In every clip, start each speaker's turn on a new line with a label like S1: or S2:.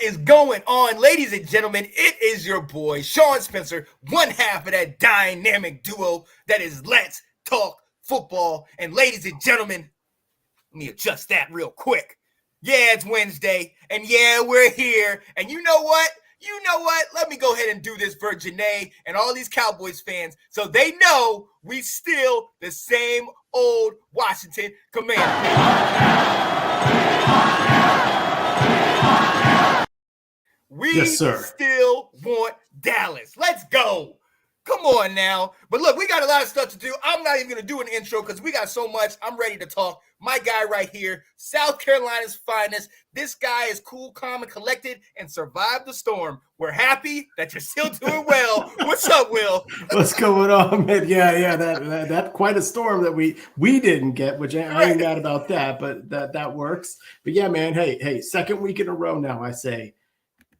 S1: is going on, ladies and gentlemen? It is your boy, Sean Spencer, one half of that dynamic duo that is Let's Talk Football. And ladies and gentlemen, let me adjust that real quick. Yeah, it's Wednesday, and yeah, we're here. And you know what? Let me go ahead and do this for Janae and all these Cowboys fans so they know we still the same old Washington Commanders. We still want Dallas. Let's go. Come on now. But look, we got a lot of stuff to do. I'm not even going to do an intro because we got so much. I'm ready to talk. My guy right here, South Carolina's finest. This guy is cool, calm, and collected and survived the storm. We're happy that you're still doing well. What's up, Will?
S2: What's going on, man? Yeah. That quite a storm that we didn't get, which I ain't mad about that, but that works. But yeah, man. Hey, second week in a row now, I say.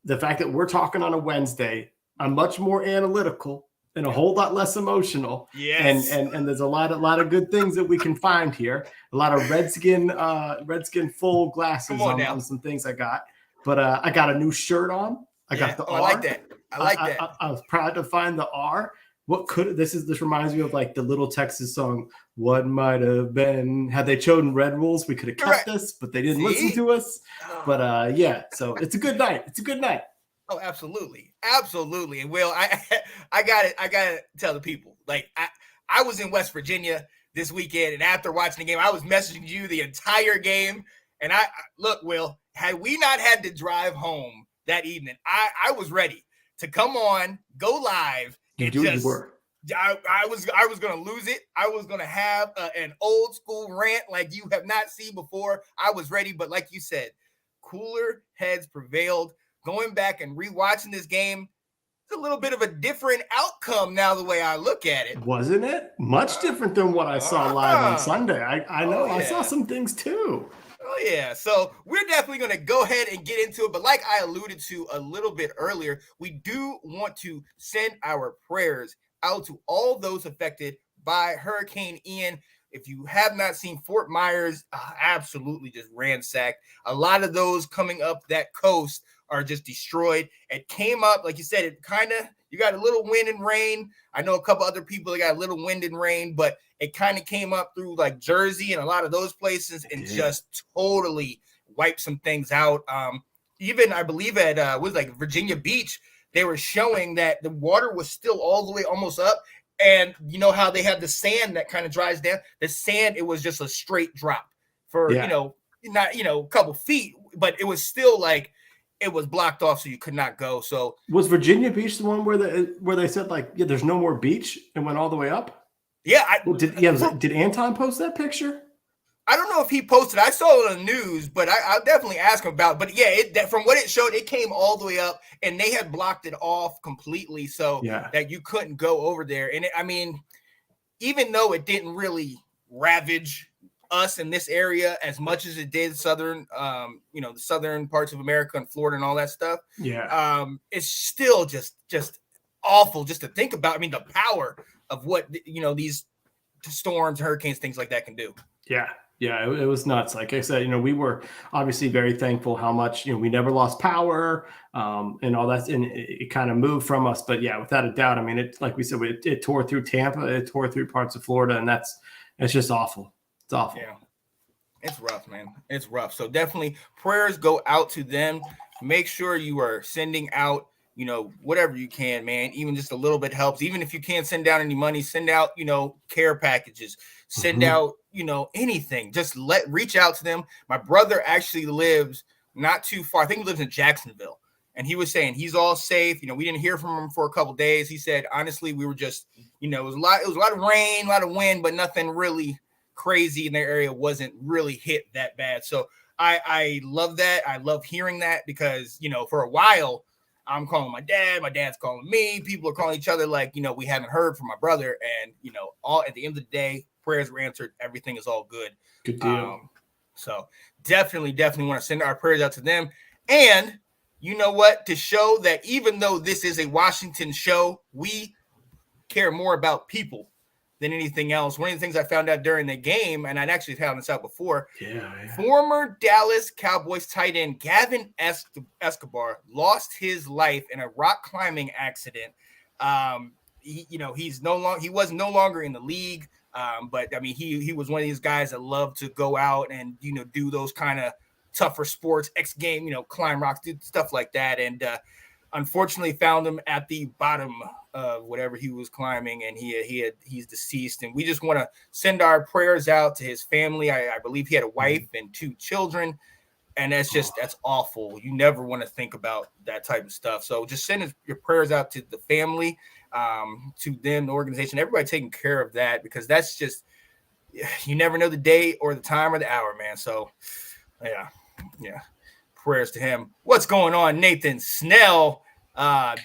S2: The fact that we're talking on a Wednesday, I'm much more analytical and a whole lot less emotional.
S1: Yes.
S2: And there's a lot of good things that we can find here. A lot of Redskin full glasses on some things I got. But I got a new shirt on. I got the R.
S1: I like that.
S2: I was proud to find the R. This reminds me of like the Little Texas song, What Might Have Been. Had they chosen Red Rules, we could have kept this, but they didn't listen to us. But so it's a good night. It's a good night.
S1: Oh, absolutely. And Will, I gotta tell the people, like I was in West Virginia this weekend, and after watching the game, I was messaging you the entire game. And look, Will, had we not had to drive home that evening, I was ready to come on, go live. I was going to lose it. I was going to have an old school rant like you have not seen before. I was ready, but like you said, cooler heads prevailed. Going back and rewatching this game, it's a little bit of a different outcome now the way I look at it.
S2: Wasn't it? Much different than what I saw live on Sunday. I know. I saw some things too.
S1: Oh, yeah. So we're definitely going to go ahead and get into it. But like I alluded to a little bit earlier, we do want to send our prayers out to all those affected by Hurricane Ian. If you have not seen Fort Myers, absolutely just ransacked. A lot of those coming up that coast are just destroyed. It came up, like you said, you got a little wind and rain. I know a couple other people that got a little wind and rain, but it kind of came up through like Jersey and a lot of those places and just totally wiped some things out. Even I believe at Virginia Beach, they were showing that the water was still all the way almost up. And you know how they have the sand that kind of dries down? The sand, it was just a straight drop for, not a couple feet, but it was still like it was blocked off, so you could not go. So
S2: was Virginia Beach the one where they said like, there's no more beach and went all the way up?
S1: Yeah.
S2: Did Anton post that picture?
S1: I don't know if he posted. I saw it on the news, but I'll definitely ask him about it. But yeah, from what it showed, it came all the way up, and they had blocked it off completely so that you couldn't go over there. And even though it didn't really ravage us in this area as much as it did the southern parts of America and Florida and all that stuff.
S2: Yeah.
S1: It's still just awful just to think about. I mean, the power of what these storms, hurricanes, things like that can do.
S2: Yeah, it was nuts. Like I said, we were obviously very thankful how much, we never lost power and all that. And it kind of moved from us. But yeah, without a doubt, I mean, it, like we said, it tore through Tampa, it tore through parts of Florida, and it's just awful. It's awful.
S1: Yeah, it's rough, man. It's rough. So definitely prayers go out to them. Make sure you are sending out, whatever you can, man. Even just a little bit helps. Even if you can't send down any money, send out, care packages. Send out, anything. Just reach out to them. My brother actually lives not too far. I think he lives in Jacksonville. And he was saying he's all safe. We didn't hear from him for a couple of days. He said, honestly, we were just, it was a lot of rain, a lot of wind, but nothing really crazy in their area wasn't really hit that bad. So I love that. I love hearing that because, for a while, I'm calling my dad. My dad's calling me. People are calling each other like, we haven't heard from my brother. And, all at the end of the day, prayers were answered. Everything is all good.
S2: Good deal.
S1: So definitely want to send our prayers out to them. And you know what? To show that even though this is a Washington show, we care more about people than anything else. One of the things I found out during the game, and I'd actually found this out before,
S2: Yeah.
S1: former Dallas Cowboys tight end Gavin Escobar lost his life in a rock climbing accident. He was no longer in the league. But I mean, he was one of these guys that loved to go out and, do those kind of tougher sports, X game, climb rocks, do stuff like that. And unfortunately found him at the bottom of whatever he was climbing, and he's deceased. And we just want to send our prayers out to his family. I believe he had a wife and 2 children. And that's awful. You never want to think about that type of stuff. So just send your prayers out to the family, to them, the organization, everybody taking care of that, because that's just, you never know the day or the time or the hour, man. So yeah. Prayers to him. What's going on, Nathan Snell?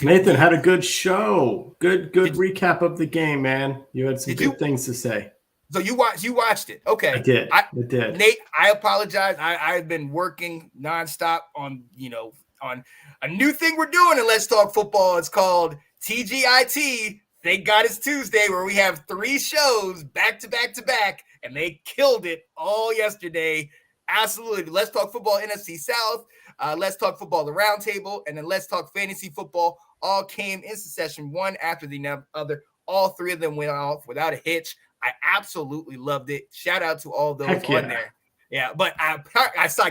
S2: Nathan had a good show. Good recap of the game, man. You had some good things to say.
S1: So you watched it. Okay.
S2: I did.
S1: Nate, I apologize. I've been working nonstop on a new thing we're doing in Let's Talk Football. It's called TGIT. Thank God it's Tuesday, where we have 3 shows back to back to back, and they killed it all yesterday. Absolutely. Let's Talk Football NFC South, Let's Talk Football the Roundtable, and then Let's Talk Fantasy Football all came into session one after the other. All 3 of them went off without a hitch. I absolutely loved it. Shout out to all those on there. Yeah, but I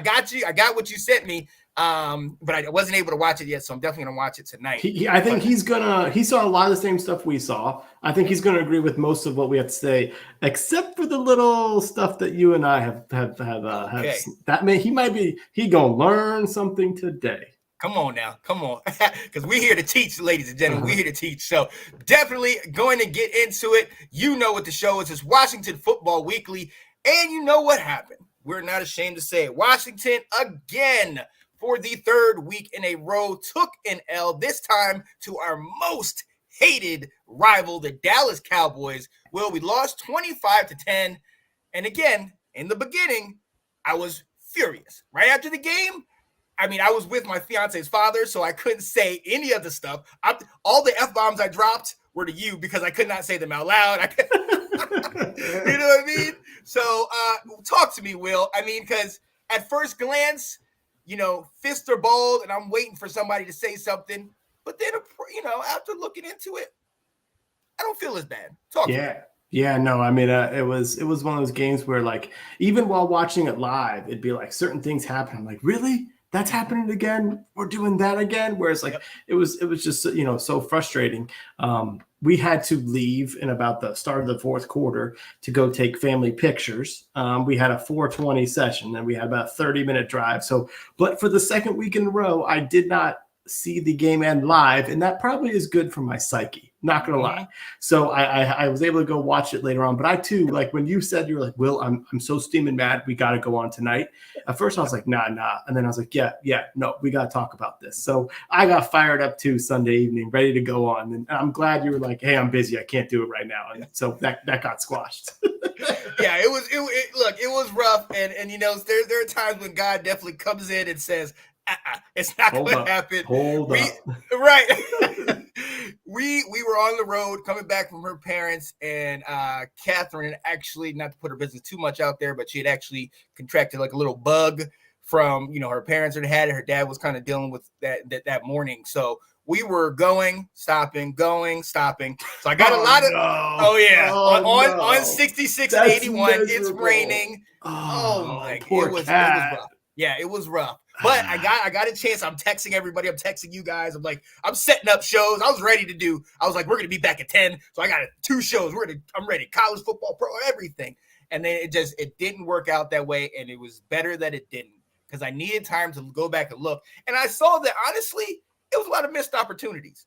S1: got you. I got what you sent me. But I wasn't able to watch it yet, so I'm definitely gonna watch it tonight.
S2: I think he saw a lot of the same stuff we saw. I think he's gonna agree with most of what we have to say, except for the little stuff that you and I have that he gonna learn something today.
S1: Come on now, because we're here to teach, ladies and gentlemen. We're here to teach, so definitely going to get into it. You know what the show is. It's Washington Football Weekly, and you know what happened. We're not ashamed to say it. Washington again, for the 3rd week in a row, took an L, this time to our most hated rival, the Dallas Cowboys. Well, we lost 25-10. And again, in the beginning, I was furious. Right after the game, I mean, I was with my fiance's father, so I couldn't say any of the stuff. All the F-bombs I dropped were to you because I could not say them out loud. You know what I mean? So talk to me, Will. I mean, because at first glance, fists are balled, and I'm waiting for somebody to say something. But then, after looking into it, I don't feel as bad. Talk to me.
S2: Yeah, no, I mean, it was one of those games where, like, even while watching it live, it'd be like certain things happen. I'm like, really? That's happening again? We're doing that again? Whereas, like, it was just, so frustrating. We had to leave in about the start of the 4th quarter to go take family pictures. We had a 4:20 session, and we had about a 30-minute drive. So, but for the 2nd week in a row, I did not see the game end live, and that probably is good for my psyche. Not gonna lie. So I was able to go watch it later on. But I too, like when you said, you were like, Will, I'm so steaming mad. We got to go on tonight. At first I was like, nah. And then I was like, yeah, no, we got to talk about this. So I got fired up too Sunday evening, ready to go on. And I'm glad you were like, hey, I'm busy. I can't do it right now. And so that got squashed.
S1: Yeah, it was rough. And there are times when God definitely comes in and says, it's not going to happen.
S2: Hold up.
S1: Right. We were on the road coming back from her parents, and Catherine actually, not to put her business too much out there, but she had actually contracted like a little bug from, her parents had had it. Her dad was kind of dealing with that morning. So we were stopping. So I got a lot of, on 66 and 81, miserable. It's raining. Oh my God. It was rough. Yeah, it was rough. But I got a chance. I'm texting everybody. I'm texting you guys. I'm setting up shows. I was like, we're going to be back at 10. So I got 2 shows. I'm ready. College football, pro, everything. And then it didn't work out that way. And it was better that it didn't, because I needed time to go back and look. And I saw that, honestly, it was a lot of missed opportunities.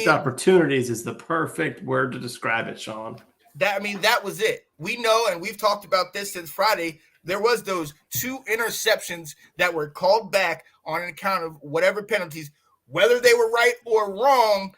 S2: Opportunities is the perfect word to describe it, Sean.
S1: That was it. We know, and we've talked about this since Friday. There was those 2 interceptions that were called back on account of whatever penalties, whether they were right or wrong.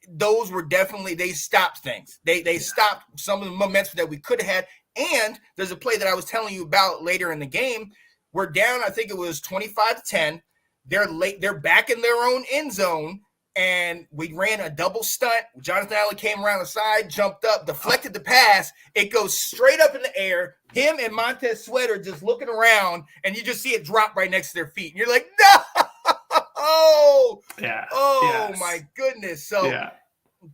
S1: Those were definitely, they stopped things. They stopped some of the momentum that we could have had. And there's a play that I was telling you about later in the game. We're down, I think it was 25-10. They're back in their own end zone. and we ran a double stunt. Jonathan Allen came around the side, jumped up, deflected the pass. It goes straight up in the air. Him and Montez Sweat are just looking around, and you just see it drop right next to their feet. And you're like, no!
S2: Yeah.
S1: Oh, my goodness. So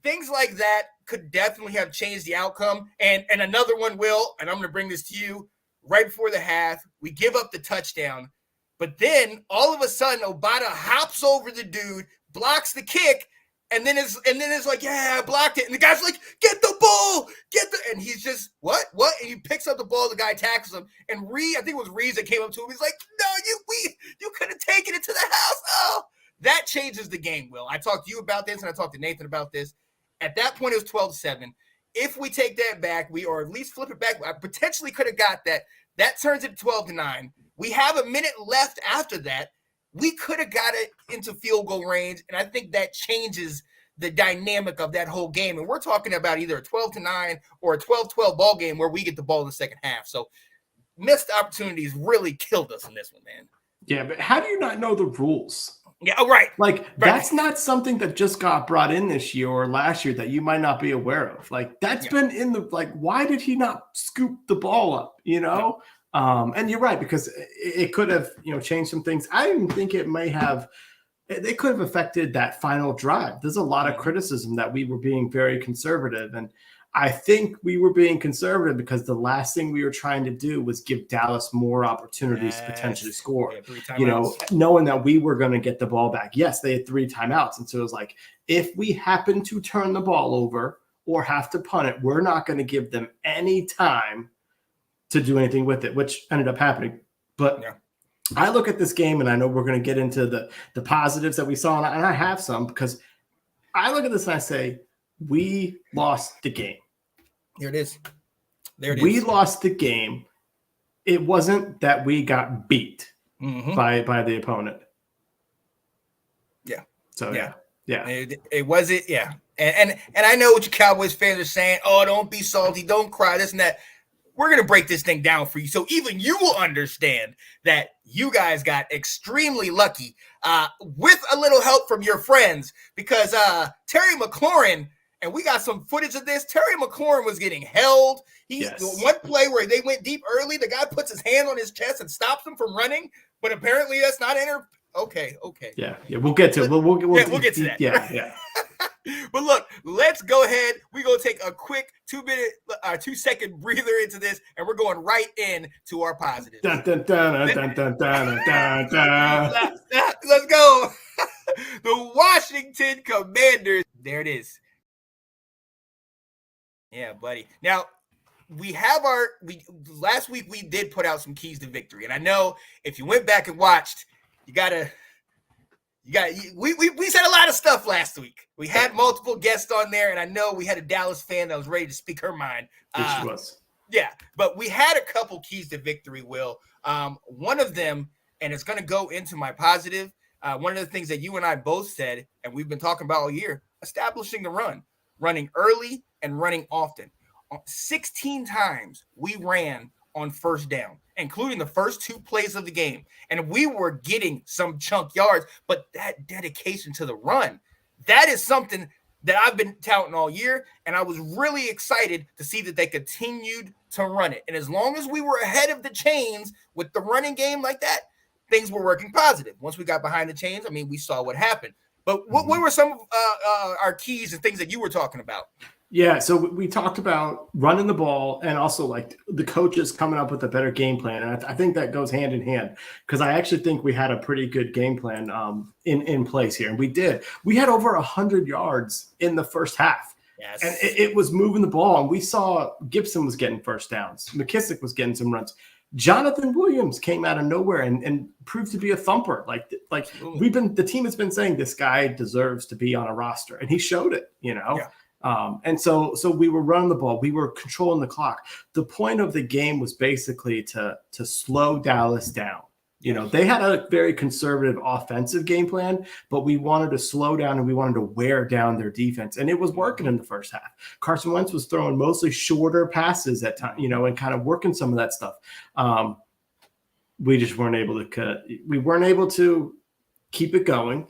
S1: things like that could definitely have changed the outcome. And another one will, and I'm going to bring this to you, right before the half, we give up the touchdown. But then all of a sudden, Obata hops over the dude, blocks the kick, and then it's like, yeah, I blocked it. And the guy's like, get the ball, and he's just, what? And he picks up the ball, the guy tackles him. And I think it was Reeves that came up to him. He's like, no, you could have taken it to the house. Oh, that changes the game, Will. I talked to you about this, and I talked to Nathan about this. At that point, it was 12-7. If we take that back, or at least flip it back, I potentially could have got that. That turns it 12-9. We have a minute left after that. We could have got it into field goal range, and I think that changes the dynamic of that whole game. And we're talking about either a 12-9 or a 12-12 ball game where we get the ball in the second half. So missed opportunities really killed us in this one, man.
S2: Yeah, but how do you not know the rules?
S1: Yeah, right.
S2: Like, that's not something that just got brought in this year or last year that you might not be aware of. Like, that's been in the, like, why did he not scoop the ball up, you know? And you're right, because it could have, changed some things. I didn't think it may have, they could have affected that final drive. There's a lot of criticism that we were being very conservative. And I think we were being conservative because the last thing we were trying to do was give Dallas more opportunities to potentially score, knowing that we were going to get the ball back. Yes, they had 3 timeouts. And so it was like, if we happen to turn the ball over or have to punt it, we're not going to give them any time to do anything with it, which ended up happening. But I look at this game, and I know we're going to get into the positives that we saw, and I have some, because I look at this and I say, we lost the game.
S1: There it is.
S2: We lost the game. It wasn't that we got beat by the opponent.
S1: Yeah.
S2: So yeah.
S1: It wasn't. Yeah. And I know what you Cowboys fans are saying. Oh, don't be salty. Don't cry. This and that. We're going to break this thing down for you, so even you will understand that you guys got extremely lucky with a little help from your friends, because Terry McLaurin, and we got some footage of this, Terry McLaurin was getting held. One play where they went deep early, the guy puts his hand on his chest and stops him from running, but apparently that's not Okay.
S2: Yeah, we'll get to it. We'll
S1: get to that.
S2: Yeah.
S1: But look, let's go ahead. We're going to take a quick 2-second breather into this, and we're going right in to our positives.
S2: Dun, dun, dun, dun, dun, dun, dun, dun.
S1: Let's go. The Washington Commanders. There it is. Yeah, buddy. Now, we have last week we did put out some keys to victory. And I know if you went back and watched, we said a lot of stuff last week. We had multiple guests on there, and I know we had a Dallas fan that was ready to speak her mind.
S2: She was.
S1: Yeah, but we had a couple keys to victory, Will. One of them, and it's going to go into my positive, one of the things that you and I both said, and we've been talking about all year, establishing the run, running early and running often. 16 times we ran on first down, including the first 2 plays of the game. And we were getting some chunk yards, but that dedication to the run, that is something that I've been touting all year. And I was really excited to see that they continued to run it. And as long as we were ahead of the chains with the running game like that, things were working positive. Once we got behind the chains, I mean, we saw what happened. But what were some of our keys and things that you were talking about?
S2: Yeah, so we talked about running the ball and also like the coaches coming up with a better game plan. And I think that goes hand in hand, because I actually think we had a pretty good game plan in place here. And we did. We had over 100 yards in the first half.
S1: Yes.
S2: And it was moving the ball. And we saw Gibson was getting first downs. McKissick was getting some runs. Jonathan Williams came out of nowhere and proved to be a thumper. Like the team has been saying this guy deserves to be on a roster, and he showed it,
S1: Yeah.
S2: And so we were running the ball. We were controlling the clock. The point of the game was basically to slow Dallas down. They had a very conservative offensive game plan, but we wanted to slow down and we wanted to wear down their defense. And it was working in the first half. Carson Wentz was throwing mostly shorter passes at time, and kind of working some of that stuff. We just weren't able to keep it going.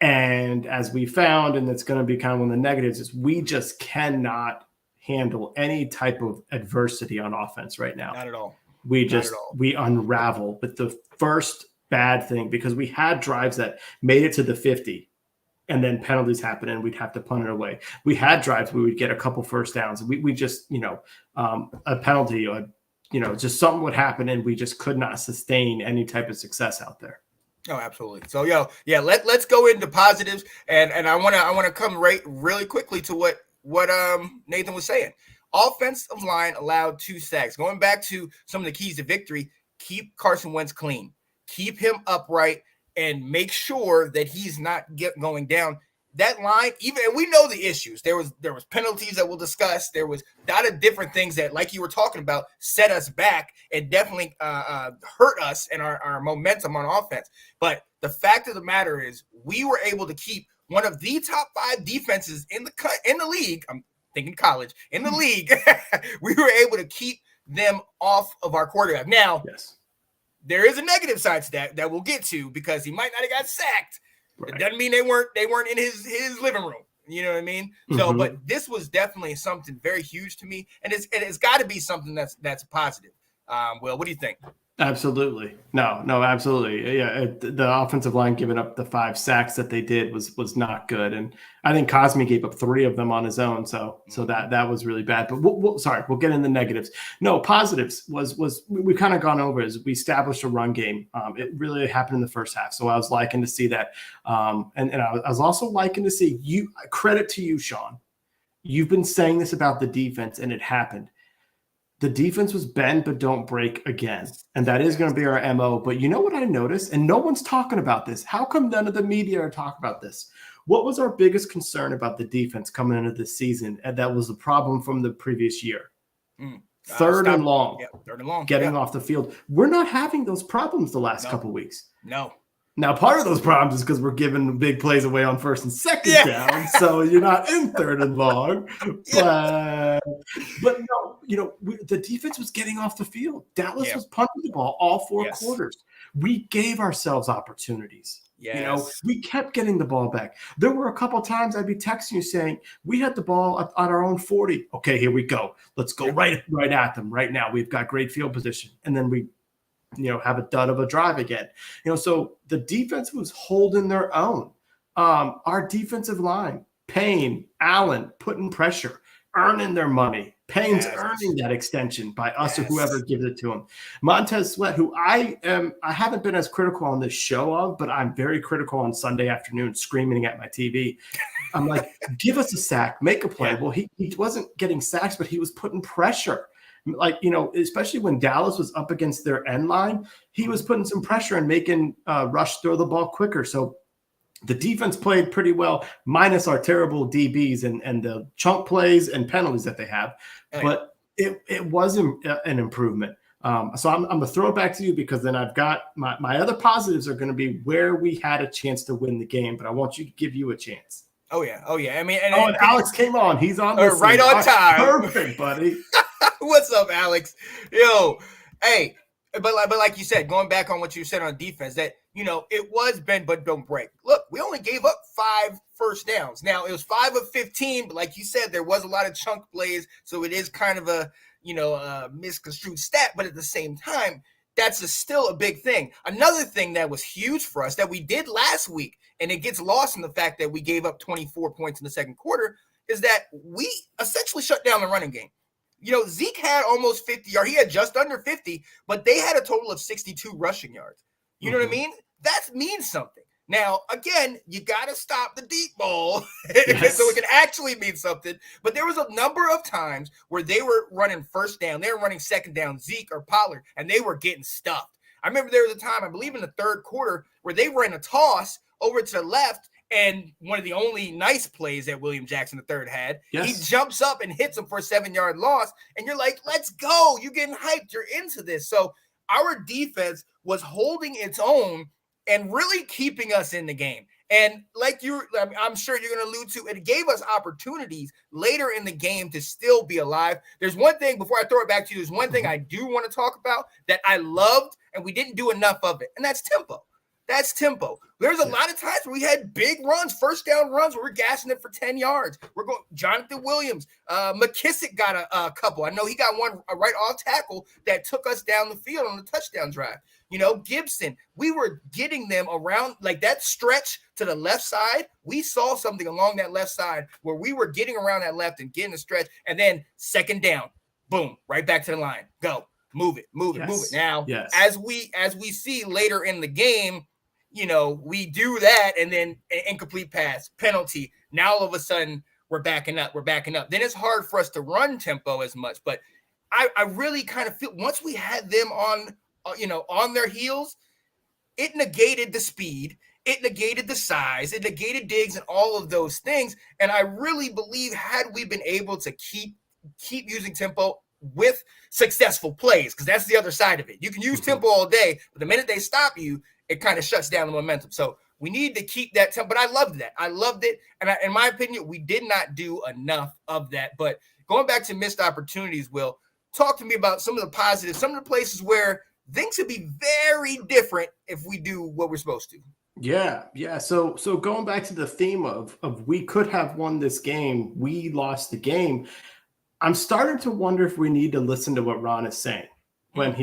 S2: And as we found, and it's going to be kind of one of the negatives, is we just cannot handle any type of adversity on offense right now.
S1: Not at all.
S2: We unravel with the first bad thing, because we had drives that made it to the 50 and then penalties happen and we'd have to punt it away. We had drives where we'd get a couple first downs. We just, a penalty, just something would happen and we just could not sustain any type of success out there.
S1: Oh, absolutely. So, let's go into positives, and I want to come really quickly to what Nathan was saying. Offensive line allowed 2 sacks. Going back to some of the keys to victory, keep Carson Wentz clean, keep him upright, and make sure that he's not going down. That line, and we know the issues. There was penalties that we'll discuss. There was a lot of different things that, like you were talking about, set us back and definitely hurt us and our momentum on offense. But the fact of the matter is, we were able to keep one of the top 5 defenses in the league. I'm thinking college in the league. We were able to keep them off of our quarterback. Now,
S2: yes,
S1: there is a negative side to that we'll get to, because he might not have got sacked. Right. It doesn't mean they weren't in his living room. You know what I mean? Mm-hmm. So, but this was definitely something very huge to me, and it's got to be something that's positive. Will, what do you think?
S2: Absolutely. No, absolutely. Yeah. The offensive line giving up the 5 sacks that they did was not good. And I think Cosmi gave up 3 of them on his own. So that was really bad, but we'll get in the negatives. No, positives was we kind of gone over is we established a run game. It really happened in the first half. So I was liking to see that. And I was also liking to see credit to you, Sean. You've been saying this about the defense, and it happened. The defense was bend but don't break again. And that is going to be our MO. But you know what I noticed? And no one's talking about this. How come none of the media are talking about this? What was our biggest concern about the defense coming into this season? And that was the problem from the previous year. Third and long.
S1: Yeah, third and long.
S2: Getting off the field. We're not having those problems the last couple weeks.
S1: No.
S2: Now, part of those problems is because we're giving big plays away on first and second down, so you're not in third and long. But no, the defense was getting off the field. Dallas was punting the ball all 4 quarters. We gave ourselves opportunities.
S1: Yes.
S2: We kept getting the ball back. There were a couple of times I'd be texting you saying, we had the ball on our own 40. Okay, here we go. Let's go right at them right now. We've got great field position. And then we have a dud of a drive again. So the defense was holding their own. Our defensive line, Payne, Allen, putting pressure, earning their money. Payne's earning that extension by us or whoever gives it to him. Montez Sweat, who I haven't been as critical on this show of, but I'm very critical on Sunday afternoon, screaming at my TV. I'm like, give us a sack, make a play. Well, he wasn't getting sacks, but he was putting pressure. Like, especially when Dallas was up against their end line, he was putting some pressure and making Rush throw the ball quicker. So the defense played pretty well, minus our terrible DBs and the chunk plays and penalties that they have. But it was an improvement. So I'm going to throw it back to you, because then I've got my other positives are going to be where we had a chance to win the game, but I want you to give you a chance.
S1: Oh, yeah. I mean,
S2: and Alex came on. He's on this
S1: right on time.
S2: Perfect, buddy.
S1: What's up, Alex? Hey, but like you said, going back on what you said on defense, that it was bend but don't break. Look, we only gave up 5 first downs. Now it was 5 of 15, but like you said, there was a lot of chunk plays, so it is kind of a misconstrued stat. But at the same time, that's still a big thing. Another thing that was huge for us that we did last week, and it gets lost in the fact that we gave up 24 points in the second quarter, is that we essentially shut down the running game. Zeke had almost 50 yards. He had just under 50, but they had a total of 62 rushing yards. You know what I mean? That means something. Now, again, you got to stop the deep ball so it can actually mean something. But there was a number of times where they were running first down. They were running second down, Zeke or Pollard, and they were getting stuffed. I remember there was a time, I believe in the third quarter, where they ran a toss over to the left, and one of the only nice plays that William Jackson III had, he jumps up and hits him for a 7-yard loss. And you're like, let's go. You're getting hyped. You're into this. So our defense was holding its own and really keeping us in the game. And like I'm sure you're going to allude to, it gave us opportunities later in the game to still be alive. There's one thing, before I throw it back to you, there's one thing I do want to talk about that I loved, and we didn't do enough of it, and that's tempo. That's tempo. There's a lot of times where we had big runs, first down runs, where we're gassing it for 10 yards. We're going Jonathan Williams. McKissick got a couple. I know he got one right off tackle that took us down the field on the touchdown drive. Gibson, we were getting them around like that stretch to the left side. We saw something along that left side where we were getting around that left and getting a stretch. And then second down, boom, right back to the line. Go. Move it. Now, as we see later in the game, we do that and then an incomplete pass, penalty. Now all of a sudden we're backing up. Then it's hard for us to run tempo as much. But I really kind of feel once we had them on their heels, it negated the speed, it negated the size, it negated Diggs and all of those things. And I really believe had we been able to keep using tempo with successful plays, because that's the other side of it. You can use tempo all day, but the minute they stop you, it kind of shuts down the momentum. So we need to keep that tempo. But I loved that. I loved it. And in my opinion, we did not do enough of that. But going back to missed opportunities, Will, talk to me about some of the positives, some of the places where things could be very different if we do what we're supposed to.
S2: Yeah. So going back to the theme of we could have won this game, we lost the game. I'm starting to wonder if we need to listen to what Ron is saying when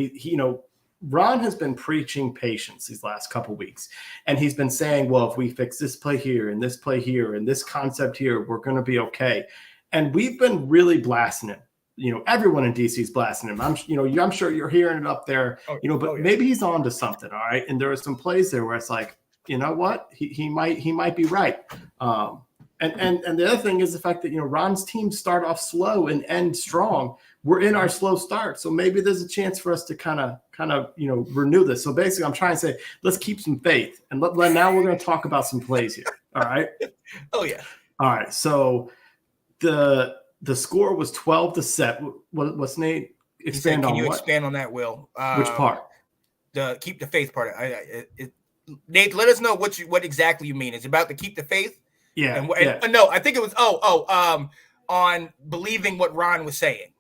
S2: Ron has been preaching patience these last couple of weeks, and he's been saying, well, if we fix this play here and this play here and this concept here, we're going to be okay. And we've been really blasting him. Everyone in DC is blasting him. I'm sure you're hearing it up there, maybe he's on to something. All right. And there are some plays there where it's like, you know what, he might be right. And the other thing is the fact that, Ron's teams start off slow and end strong. We're in our slow start. So maybe there's a chance for us to kind of, renew this. So basically I'm trying to say, let's keep some faith. And now we're going to talk about some plays here. All right.
S1: Oh yeah.
S2: All right. So the score was 12-7. What's Nate? Expand on what? Can you
S1: expand on that, Will?
S2: Which part?
S1: The keep the faith part. Nate, let us know what exactly you mean. It's about the keep the faith.
S2: Yeah.
S1: No, I think it was on believing what Ron was saying.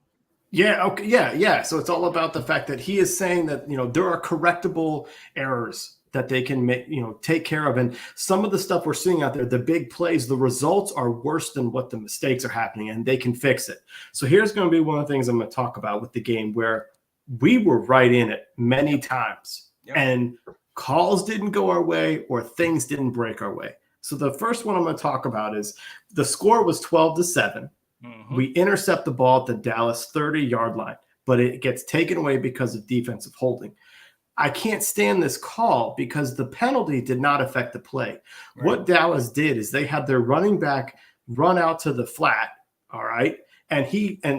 S2: Yeah. Okay. Yeah. So it's all about the fact that he is saying that, there are correctable errors that they can make, take care of. And some of the stuff we're seeing out there, the big plays, the results are worse than what the mistakes are happening, and they can fix it. So here's going to be one of the things I'm going to talk about with the game where we were right in it many times and calls didn't go our way or things didn't break our way. So the first one I'm going to talk about is the score was 12-7. Mm-hmm. We intercept the ball at the Dallas 30-yard line, but it gets taken away because of defensive holding. I can't stand this call because the penalty did not affect the play. Right. What Dallas did is they had their running back run out to the flat, all right? And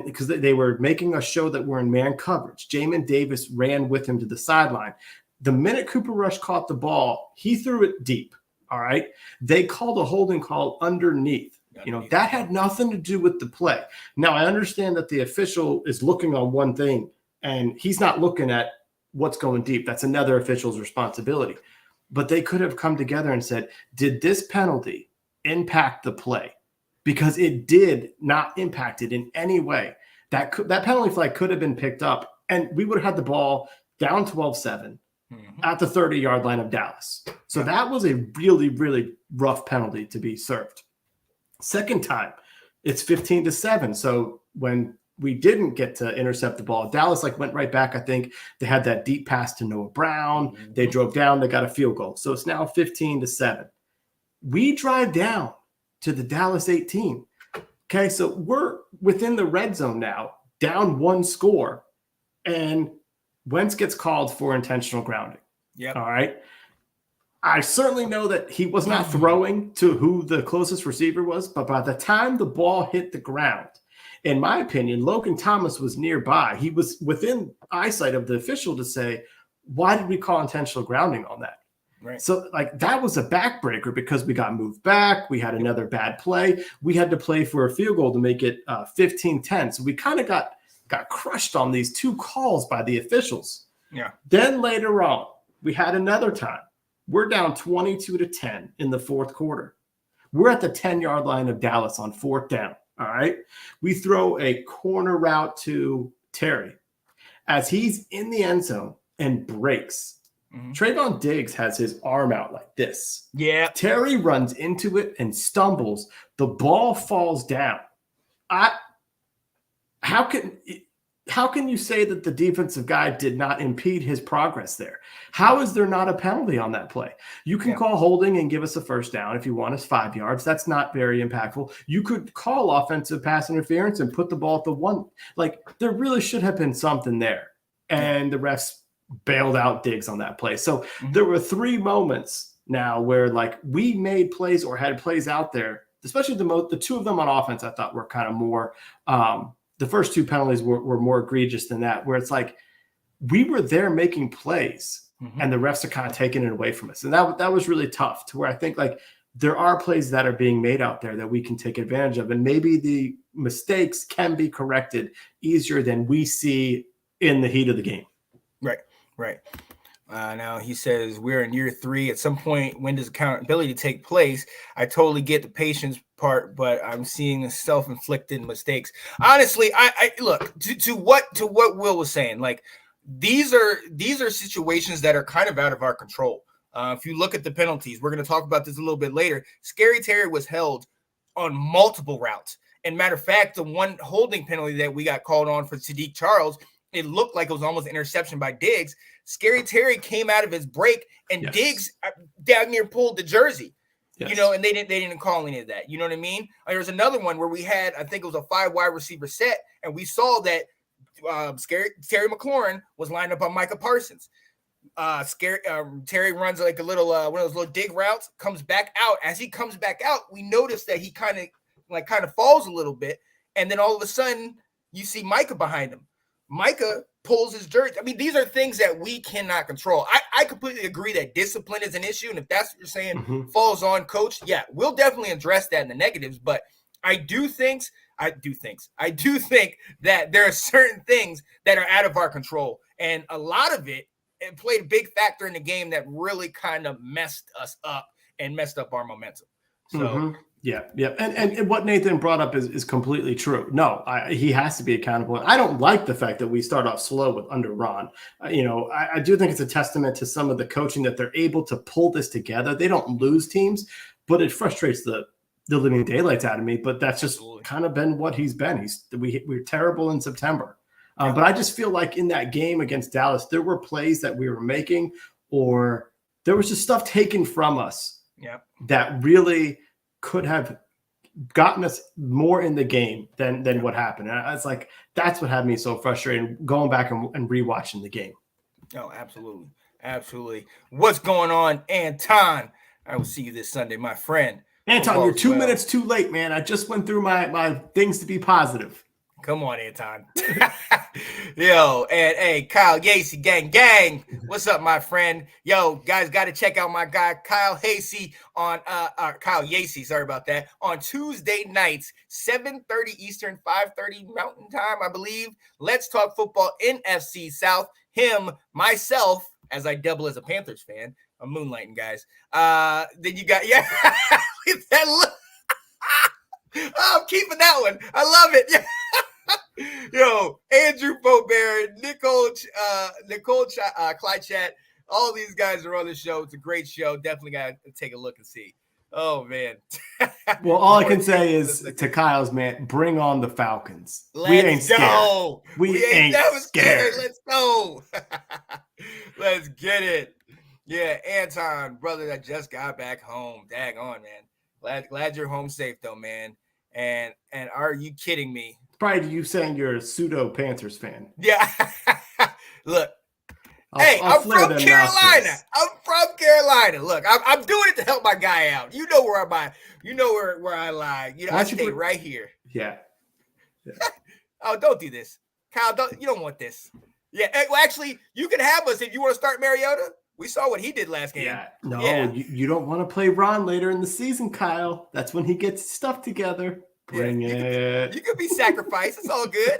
S2: because they were making us show that we're in man coverage. Jamin Davis ran with him to the sideline. The minute Cooper Rush caught the ball, he threw it deep. All right. They called a holding call underneath. That had nothing to do with the play. Now, I understand that the official is looking on one thing and he's not looking at what's going deep. That's another official's responsibility. But they could have come together and said, did this penalty impact the play? Because it did not impact it in any way. That penalty flag could have been picked up and we would have had the ball down 12-7. At the 30-yard line of Dallas. So that was a really, really rough penalty to be served. Second time, it's 15-7. So when we didn't get to intercept the ball, Dallas went right back. I think they had that deep pass to Noah Brown. Mm-hmm. They drove down. They got a field goal. So it's now 15-7. We drive down to the Dallas 18. Okay, so we're within the red zone now, down one score. And Wentz gets called for intentional grounding. Yep. All right. I certainly know that he was not throwing to who the closest receiver was, but by the time the ball hit the ground, in my opinion, Logan Thomas was nearby. He was within eyesight of the official to say, why did we call intentional grounding on that? Right. So that was a backbreaker because we got moved back. We had another bad play. We had to play for a field goal to make it 15-10. So we kind of got crushed on these two calls by the officials. Yeah. Then later on, we had another time. We're down 22-10 in the fourth quarter. We're at the 10-yard line of Dallas on fourth down. All right. We throw a corner route to Terry as he's in the end zone and breaks. Trayvon Diggs has his arm out like this.
S1: Yeah.
S2: Terry runs into it and stumbles. The ball falls down. How can you say that the defensive guy did not impede his progress there? How is there not a penalty on that play? You can call holding and give us a first down if you want us 5 yards. That's not very impactful. You could call offensive pass interference and put the ball at the one. Like, there really should have been something there. And the refs bailed out Diggs on that play. So there were 3 moments now where, like, we made plays or had plays out there, especially the 2 of them on offense I thought were kind of more the first 2 penalties were more egregious than that, where it's like we were there making plays and the refs are kind of taking it away from us. And that was really tough, to where I think, like, there are plays that are being made out there that we can take advantage of. And maybe the mistakes can be corrected easier than we see in the heat of the game.
S1: Right. Now he says we're in year 3. At some point, when does accountability take place? I totally get the patience part, but I'm seeing the self-inflicted mistakes. Honestly, I look to what Will was saying. Like, these are situations that are kind of out of our control. If you look at the penalties, we're going to talk about this a little bit later. Scary Terry was held on multiple routes. And matter of fact, the one holding penalty that we got called on for Sadiq Charles, it looked like it was almost an interception by Diggs. Scary Terry came out of his break, and Diggs down near pulled the jersey. You know, and they didn't call any of that. You know what I mean? There was another one where we had, I think it was a 5 wide receiver set, and we saw that Terry McLaurin was lined up on Micah Parsons. Terry runs like a little one of those little dig routes, comes back out. As he comes back out, we notice that he kind of falls a little bit, and then all of a sudden you see Micah behind him. Micah pulls his jersey. I mean, these are things that we cannot control. I completely agree that discipline is an issue. And if that's what you're saying, falls on coach, yeah, we'll definitely address that in the negatives. But I do think that there are certain things that are out of our control. And a lot of it played a big factor in the game that really kind of messed us up and messed up our momentum. So
S2: Yeah. And what Nathan brought up is completely true. No, he has to be accountable. I don't like the fact that we start off slow under Ron. I do think it's a testament to some of the coaching that they're able to pull this together. They don't lose teams, but it frustrates the living daylights out of me. But that's just kind of been what he's been. We're terrible in September. But I just feel like in that game against Dallas, there were plays that we were making, or there was just stuff taken from us that really could have gotten us more in the game than what happened. And it's like, that's what had me so frustrated, going back and rewatching the game.
S1: Oh, absolutely. What's going on, Anton? I will see you this Sunday, my friend.
S2: Anton, you're 2 minutes too late, man. I just went through my things to be positive.
S1: Come on, Anton. Yo, and hey, Kyle Yacey, gang. What's up, my friend? Yo, guys, got to check out my guy, Kyle Yacey, sorry about that, on Tuesday nights, 7:30 Eastern, 5:30 Mountain Time, I believe. Let's Talk Football NFC South. Him, myself, as I double as a Panthers fan. I'm moonlighting, guys. Then you got, that look. I'm keeping that one. I love it. Yeah. Yo, Andrew Bobert, Nicole Clychat, all these guys are on the show. It's a great show. Definitely got to take a look and see. Oh, man.
S2: Well, all I can say is to Kyle's, man, bring on the Falcons. We ain't scared. We ain't never scared.
S1: Let's go. Let's get it. Yeah, Anton, brother that just got back home. Daggone, man. Glad you're home safe, though, man. And are you kidding me?
S2: Probably you saying you're a pseudo Panthers fan.
S1: Yeah. Look. I'm from Carolina. Look, I'm doing it to help my guy out. You know where I'm at. You know where I lie. I stay right here.
S2: Yeah.
S1: Oh, don't do this. Kyle, you don't want this. Yeah. Well, actually, you can have us if you want to start Mariota. We saw what he did last game.
S2: Yeah. No, you don't want to play Ron later in the season, Kyle. That's when he gets his stuff together. Bring it.
S1: You could be sacrificed. It's all good.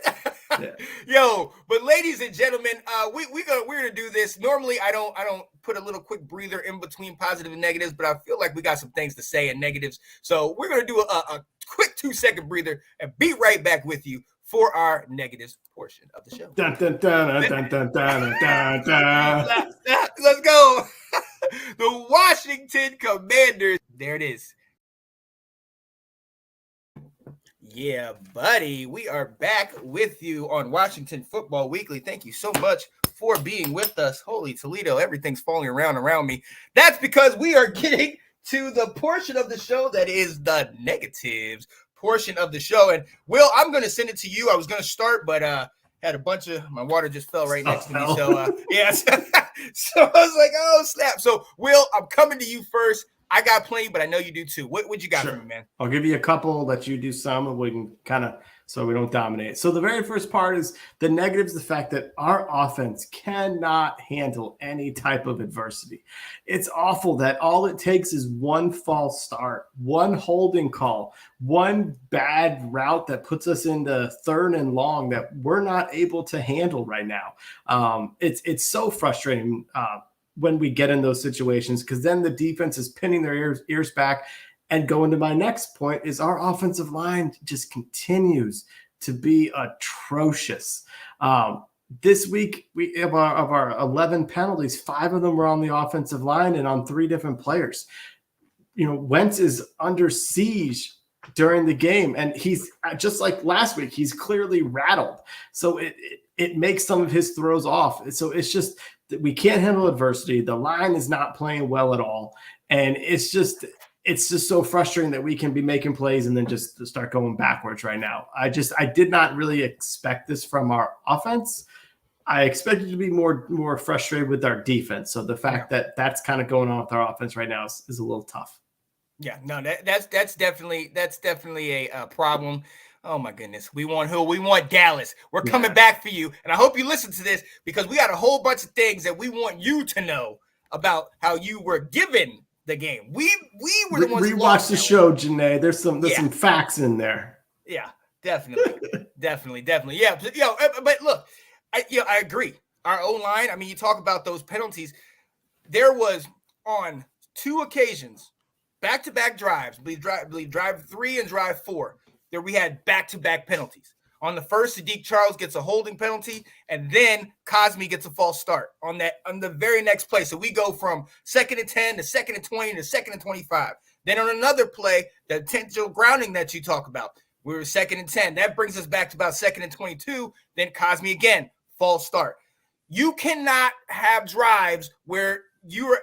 S1: Yo, but ladies and gentlemen, we're gonna do this. Normally, I don't put a little quick breather in between positive and negatives, but I feel like we got some things to say in negatives. So we're gonna do a quick 2-second breather and be right back with you for our negatives portion of the show.
S2: Dun, dun, dun, dun, dun, dun, dun, dun.
S1: Let's go. The Washington Commanders. There it is. Yeah, buddy. We are back with you on Washington Football Weekly. Thank you so much for being with us. Holy Toledo, everything's falling around me. That's because we are getting to the portion of the show that is the negatives portion of the show. And Will, I'm going to send it to you. I was going to start, but had a bunch of my water just fell right next to me. So yes. So I was like, oh snap. So Will, I'm coming to you first. I got plenty, but I know you do too. What you got for me, man?
S2: I'll give you a couple, let you do some, and we can kind of, so we don't dominate. So the very first part is the negatives, the fact that our offense cannot handle any type of adversity. It's awful that all it takes is one false start, one holding call, one bad route that puts us into 3rd and long that we're not able to handle right now. It's so frustrating when we get in those situations, because then the defense is pinning their ears back. And going to my next point is our offensive line just continues to be atrocious. This week, we of our 11 penalties, 5 of them were on the offensive line and on 3 different players. You know, Wentz is under siege during the game, and he's just like last week. He's clearly rattled, so it makes some of his throws off. So it's just that we can't handle adversity. The line is not playing well at all, and it's just so frustrating that we can be making plays and then just start going backwards right now. I did not really expect this from our offense. I expected to be more frustrated with our defense. So the fact that that's kind of going on with our offense right now is a little tough.
S1: Yeah, no, that's definitely a problem. Oh my goodness. We want who? We want Dallas. We're coming back for you. And I hope you listen to this, because we got a whole bunch of things that we want you to know about how you were given the game. We were the ones who
S2: watched the show, Janae. There's some facts in there.
S1: Yeah, definitely. definitely. Yeah. But look, I agree. Our O-line, I mean, you talk about those penalties. There was on 2 occasions, back-to-back drives, I believe drive 3 and drive 4, that we had back-to-back penalties. On the first, Sadiq Charles gets a holding penalty, and then Cosmi gets a false start on the very next play. So we go from 2nd and 10 to 2nd and 20 to 2nd and 25. Then on another play, the intentional grounding that you talk about, we were 2nd and 10. That brings us back to about 2nd and 22. Then Cosmi again, false start. You cannot have drives where you are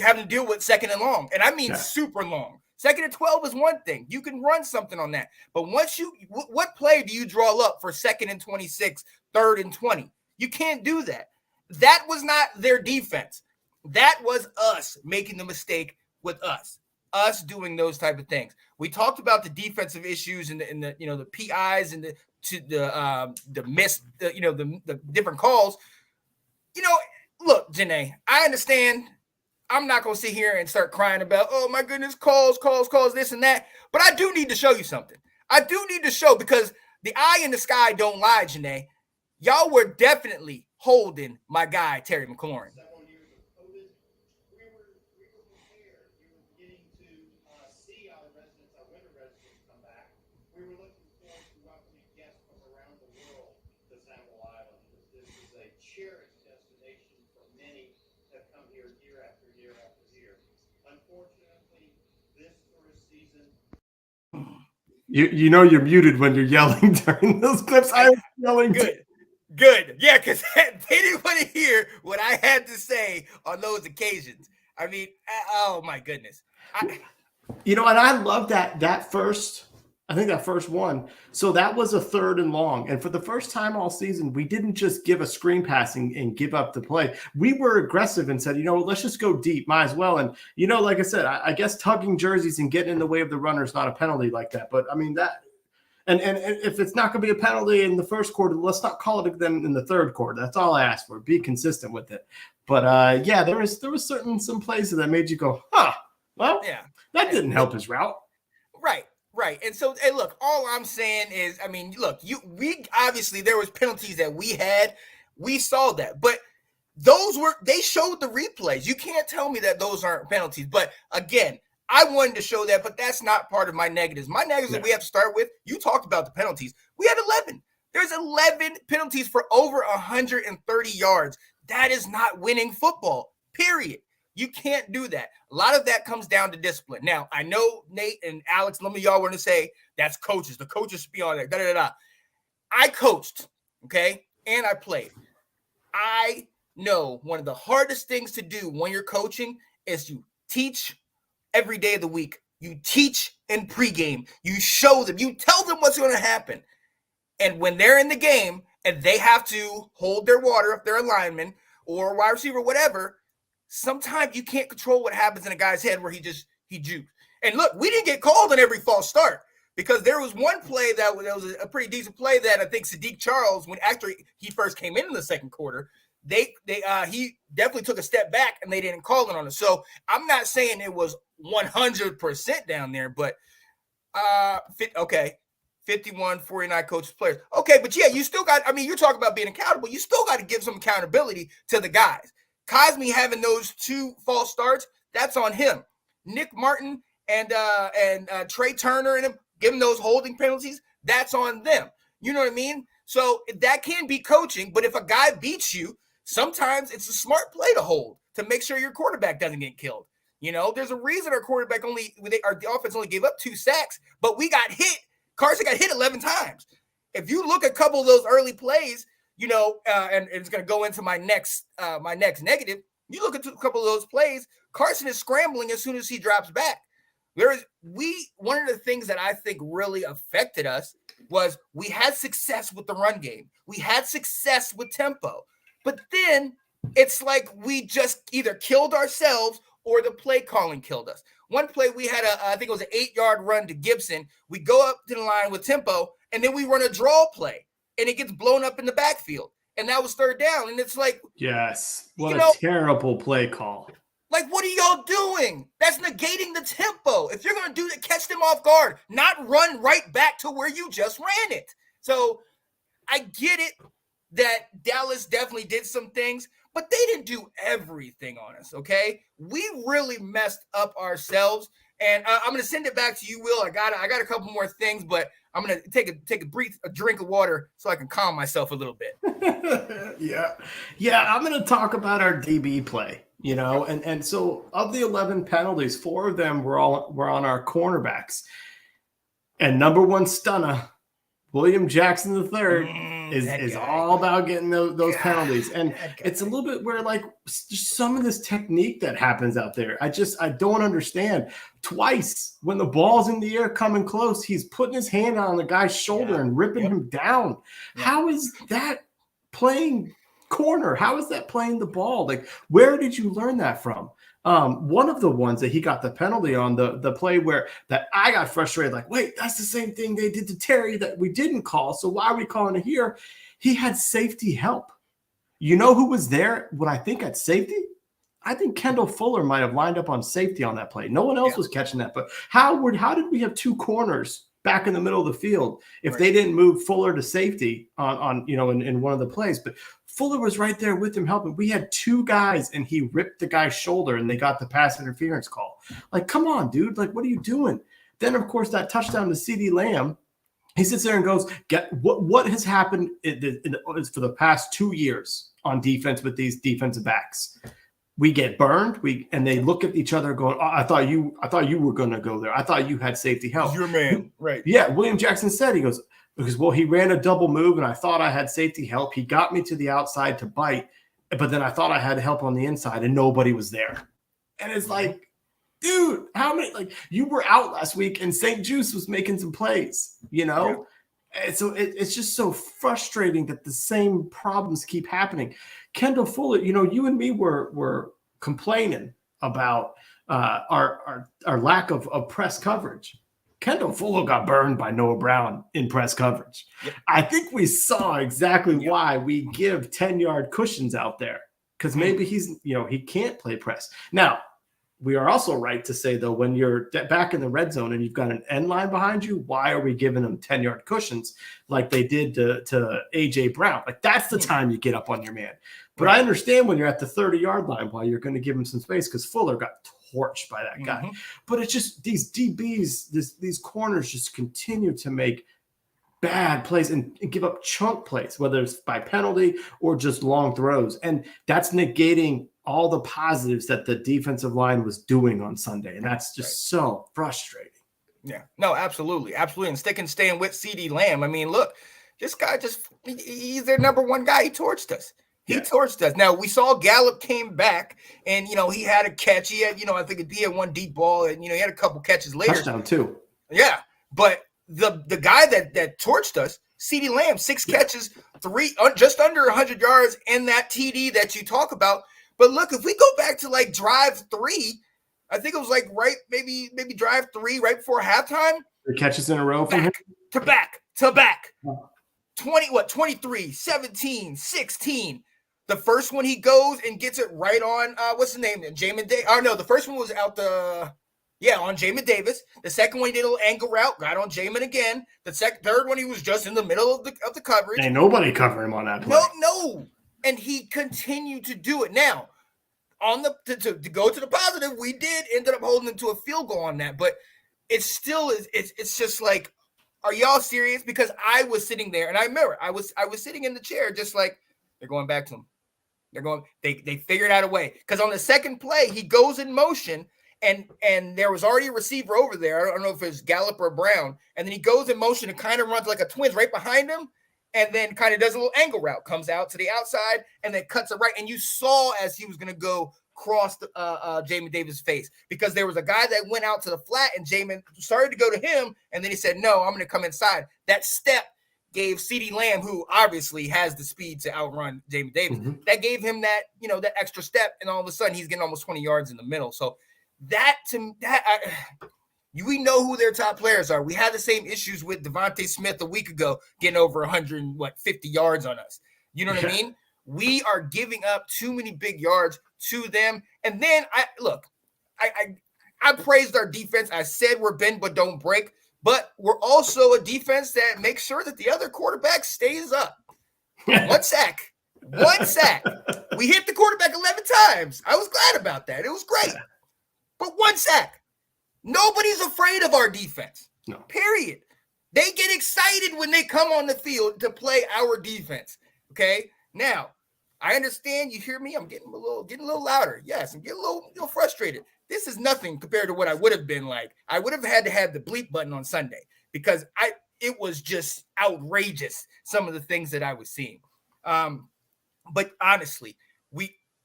S1: having to deal with 2nd and long, and I mean super long. 2nd and 12 is one thing. You can run something on that. But once what play do you draw up for 2nd and 26, 3rd and 20? You can't do that. That was not their defense. That was us making the mistake with us doing those type of things. We talked about the defensive issues and the PIs and the miss, the different calls. Look, Janae, I understand. I'm not going to sit here and start crying about, oh, my goodness, calls, this and that. But I do need to show you something. I do need to show, because the eye in the sky don't lie, Janae. Y'all were definitely holding my guy, Terry McLaurin.
S3: Several years of COVID, we were prepared. We were beginning to see our winter residents come back. We were looking forward to welcoming guests from around the world to Samuel Island. This is a cherished destination for many that come here year after year after year. Unfortunately, this tourist season.
S2: You're muted when you're yelling during those clips. I was yelling.
S1: Good. Yeah, because they didn't want to hear what I had to say on those occasions. I mean, oh my goodness.
S2: And I love that first. I think that first one. So that was a 3rd and long. And for the first time all season, we didn't just give a screen passing and give up the play. We were aggressive and said, let's just go deep. Might as well. And, like I said, I guess tugging jerseys and getting in the way of the runner is not a penalty like that. But I mean, that. And if it's not going to be a penalty in the first quarter, let's not call it then in the 3rd quarter. That's all I asked for. Be consistent with it. But there was some plays that made you go, well, that didn't help his route.
S1: Right. And so, hey, look, all I'm saying is, I mean, look, we obviously there was penalties that we had. We saw that. But they showed the replays. You can't tell me that those aren't penalties. But again, I wanted to show that, but that's not part of my negatives. My negatives that we have to start with, you talked about the penalties. We had 11. There's 11 penalties for over 130 yards. That is not winning football, period. You can't do that. A lot of that comes down to discipline. Now, I know Nate and Alex, some of y'all want to say that's coaches. The coaches should be on there. I coached, okay, and I played. I know one of the hardest things to do when you're coaching is you teach every day of the week. You teach in pregame. You show them. You tell them what's going to happen. And when they're in the game and they have to hold their water if they're a lineman or a wide receiver, whatever, sometimes you can't control what happens in a guy's head where he jukes. And look, we didn't get called on every false start because there was one play that was a pretty decent play that I think Sadiq Charles, when after he first came in the second quarter, he definitely took a step back and they didn't call it on us. So I'm not saying it was 100% down there, but okay. 51, 49 coaches, players. Okay, but yeah, you still got, I mean, you're talking about being accountable. You still got to give some accountability to the guys. Cosmi having those 2 false starts, that's on him. Nick Martin and Trey Turner and him giving those holding penalties, that's on them. You know what I mean? So that can be coaching, but if a guy beats you, sometimes it's a smart play to hold to make sure your quarterback doesn't get killed. You know, there's a reason our quarterback the offense only gave up 2 sacks, but we got hit. Carson got hit 11 times. If you look at a couple of those early plays, you know, and it's going to go into my next negative. You look at a couple of those plays, Carson is scrambling as soon as he drops back. One of the things that I think really affected us was we had success with the run game. We had success with tempo. But then it's like we just either killed ourselves or the play calling killed us. One play we had I think it was an 8-yard run to Gibson. We go up to the line with tempo, and then we run a draw play, and it gets blown up in the backfield. And that was 3rd down. And it's like,
S2: yes, what a terrible play call.
S1: Like, what are y'all doing? That's negating the tempo. If you're going to do that, catch them off guard, not run right back to where you just ran it. So I get it that Dallas definitely did some things, but they didn't do everything on us, okay? We really messed up ourselves, and I'm going to send it back to you, Will. I got a couple more things, but I'm going to take a drink of water so I can calm myself a little bit.
S2: Yeah, I'm going to talk about our DB play, you know, and so of the 11 penalties, 4 of them were on our cornerbacks, and number 1 stunner, William Jackson III, is all about getting those penalties. And it's a little bit where, like, just some of this technique that happens out there, I don't understand. Twice when the ball's in the air coming close, he's putting his hand on the guy's shoulder and ripping him down. How is that playing corner? How is that playing the ball? Like, where did you learn that from? One of the ones that he got the penalty on, the play where that I got frustrated, like, wait, that's the same thing they did to Terry that we didn't call. So why are we calling it here? He had safety help. You know who was there when I think at safety? I think Kendall Fuller might have lined up on safety on that play. No one else was catching that. But how did we have 2 corners back in the middle of the field if they didn't move Fuller to safety on in one of the plays? But Fuller was right there with him helping. We had 2 guys, and he ripped the guy's shoulder, and they got the pass interference call. Like, come on, dude. Like, what are you doing? Then, of course, that touchdown to CeeDee Lamb, he sits there and goes, what has happened for the past 2 years on defense with these defensive backs? We get burned, and they look at each other going, oh, I thought you were going to go there. I thought you had safety help.
S1: Your man, right.
S2: Yeah, William Jackson said, he goes, because, well, he ran a double move, and I thought I had safety help. He got me to the outside to bite, but then I thought I had help on the inside, and nobody was there. And it's like, dude, how many, like, you were out last week, and St. Juice was making some plays, you know? Yeah. And so it's just so frustrating that the same problems keep happening. Kendall Fuller, you know, you and me were complaining about our lack of press coverage. Kendall Fuller got burned by Noah Brown in press coverage. Yep. I think we saw exactly why we give 10-yard cushions out there, because maybe he can't play press. Now, we are also right to say, though, when you're back in the red zone and you've got an end line behind you, why are we giving them 10-yard cushions like they did to A.J. Brown? Like, that's the time you get up on your man. But I understand when you're at the 30-yard line why you're going to give him some space, because Fuller got torched by that guy. But it's just these DBs, these corners just continue to make bad plays and give up chunk plays, whether it's by penalty or just long throws. And that's negating all the positives that the defensive line was doing on Sunday. And that's just so frustrating.
S1: Yeah, no, absolutely. Absolutely. And staying with CeeDee Lamb. I mean, look, this guy he's their number one guy. He torched us. He torched us. Now, we saw Gallup came back and, he had a catch. He had, I think he had one deep ball and, he had a couple catches later.
S2: Touchdown too.
S1: Yeah. But the guy that torched us, CeeDee Lamb, 6 catches, just under 100 yards, and that TD that you talk about. But look, if we go back to like drive 3, I think it was like maybe drive 3 right before halftime.
S2: The catches in a row from him?
S1: To back. 23, 17, 16. The first one he goes and gets it right on what's the name? Jamin Davis. Oh no, the first one was on Jamin Davis. The second one he did a little angle route, got on Jamin again. The third one he was just in the middle of the coverage.
S2: Ain't nobody cover him on that play.
S1: No. And he continued to do it. Now, on to go to the positive, we ended up holding him to a field goal on that, but it still is. It's just like, are y'all serious? Because I was sitting there, and I remember I was sitting in the chair, just like they're going back to him. They figured out a way, because on the second play he goes in motion, and there was already a receiver over there. I don't know if it's Gallup or Brown, and then he goes in motion and kind of runs like a twins right behind him. And then kind of does a little angle route, comes out to the outside, and then cuts it right. And you saw as he was going to go cross Jamin Davis' face, because there was a guy that went out to the flat, and Jamin started to go to him, and then he said, no, I'm going to come inside. That step gave CeeDee Lamb, who obviously has the speed to outrun Jamin Davis, that gave him that, that extra step, and all of a sudden he's getting almost 20 yards in the middle. So we know who their top players are. We had the same issues with Devontae Smith a week ago, getting over 150 yards on us. You know what I mean? We are giving up too many big yards to them. And then I praised our defense. I said we're bend but don't break, but we're also a defense that makes sure that the other quarterback stays up. One sack. We hit the quarterback 11 times. I was glad about that. It was great. But one sack. Nobody's afraid of our defense.
S2: No.
S1: Period. They get excited when they come on the field to play our defense. Okay. Now, I understand. You hear me? I'm getting a little louder. Yes, I'm getting a little frustrated. This is nothing compared to what I would have been like. I would have had to have the bleep button on Sunday, because it was just outrageous, some of the things that I was seeing. But honestly,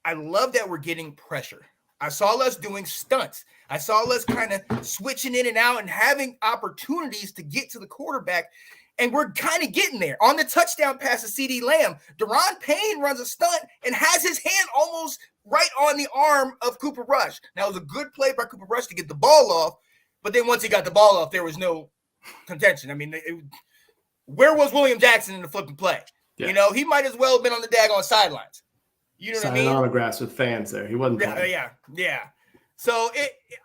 S1: I love that we're getting pressure. I saw us doing stunts. I saw us kind of switching in and out and having opportunities to get to the quarterback. And we're kind of getting there. On the touchdown pass to CeeDee Lamb, Daron Payne runs a stunt and has his hand almost right on the arm of Cooper Rush. Now, it was a good play by Cooper Rush to get the ball off. But then once he got the ball off, there was no contention. I mean, where was William Jackson in the flipping play? Yeah. He might as well have been on the daggone sidelines. You know what I mean?
S2: Signing autographs with fans there. He wasn't playing.
S1: Yeah. So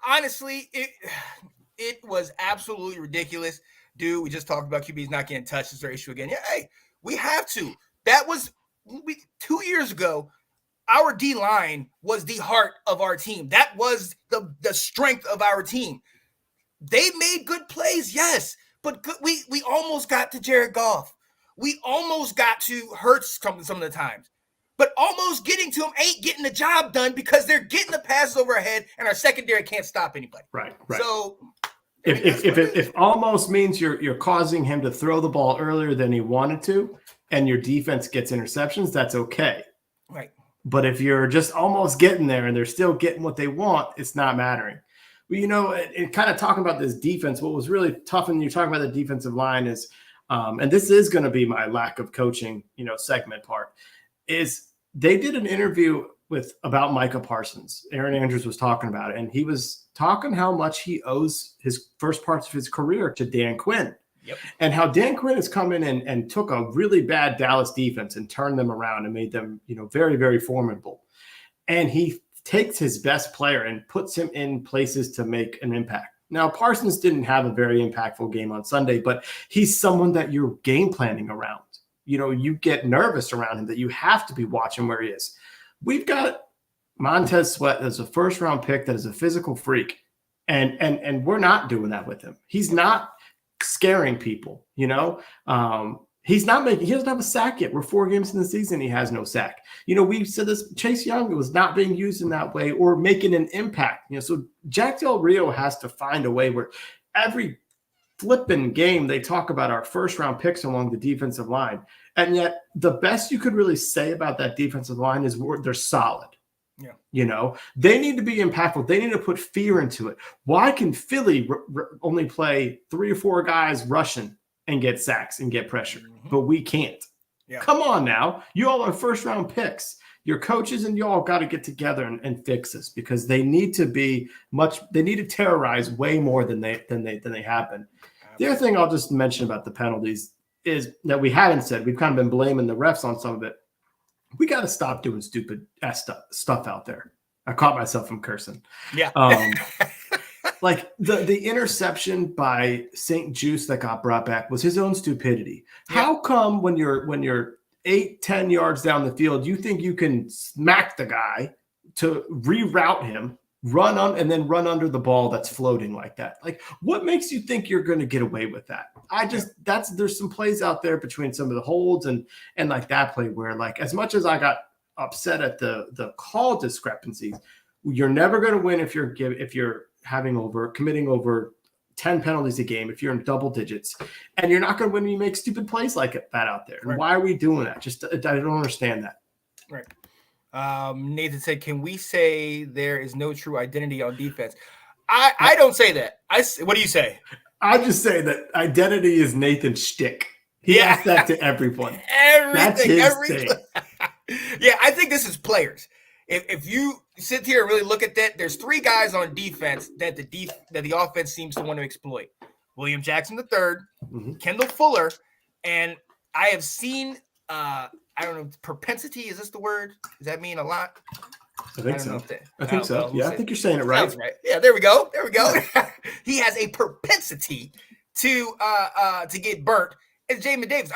S1: honestly, it was absolutely ridiculous. Dude, we just talked about QBs not getting touched. Is their issue again? Yeah, hey, we have to. That was 2 years ago. Our D-line was the heart of our team. That was the strength of our team. They made good plays, yes, but we almost got to Jared Goff. We almost got to Hurts some of the times. But almost getting to them ain't getting the job done, because they're getting the passes over our head, and our secondary can't stop anybody.
S2: Right.
S1: So
S2: if almost means you're causing him to throw the ball earlier than he wanted to, and your defense gets interceptions, that's okay.
S1: Right.
S2: But if you're just almost getting there and they're still getting what they want, it's not mattering. Well, and kind of talking about this defense, what was really tough when you're talking about the defensive line is, and this is going to be my lack of coaching, segment part, is they did an interview about Micah Parsons. Aaron Andrews was talking about it, and he was talking how much he owes his first parts of his career to Dan Quinn.
S1: Yep.
S2: And how Dan Quinn has come in and took a really bad Dallas defense and turned them around and made them, very, very formidable. And he takes his best player and puts him in places to make an impact. Now, Parsons didn't have a very impactful game on Sunday, but he's someone that you're game planning around. You get nervous around him, that you have to be watching where he is. We've got Montez Sweat as a first-round pick that is a physical freak, and we're not doing that with him. He's not scaring people, you know. He doesn't have a sack yet. We're 4 games in the season. He has no sack. You know, we said this, Chase Young was not being used in that way or making an impact. You know, so Jack Del Rio has to find a way where every flipping game they talk about our first round picks along the defensive line. And yet the best you could really say about that defensive line is they're solid.
S1: Yeah.
S2: You know, they need to be impactful. They need to put fear into it. Why can Philly only play 3 or 4 guys rushing and get sacks and get pressure, but we can't?
S1: Yeah.
S2: Come on now. You all are first round picks. Your coaches and you all got to get together and fix this, because they need to terrorize way more than they have been. The other thing I'll just mention about the penalties is that we haven't said, we've kind of been blaming the refs on some of it. We got to stop doing stupid stuff out there. I caught myself from cursing.
S1: Yeah.
S2: Like the interception by St. Juice that got brought back was his own stupidity.
S1: Yeah. How
S2: come when you're 8-10 yards down the field, you think you can smack the guy to reroute him, and then run under the ball that's floating like that? Like, what makes you think you're going to get away with that? There's some plays out there between some of the holds and like that play where, like, as much as I got upset at the call discrepancies, you're never going to win if you're committing over 10 penalties a game, if you're in double digits, and you're not going to win when you make stupid plays like that out there. And why are we doing that? I don't understand that.
S1: Right. Nathan said, can we say there is no true identity on defense? I don't say that. What do you say?
S2: I just say that identity is Nathan's shtick. He asks that to everyone. That's his thing.
S1: Yeah, I think this is players. If you sit here and really look at that, there's 3 guys on defense that the offense seems to want to exploit. William Jackson III, Kendall Fuller, and I have seen I don't know, propensity, is this the word? Does that mean a lot?
S2: I think so. I think so. Yeah, I think you're saying it right.
S1: Right. Yeah, there we go. He has a propensity to get burnt. It's Jamin Davis.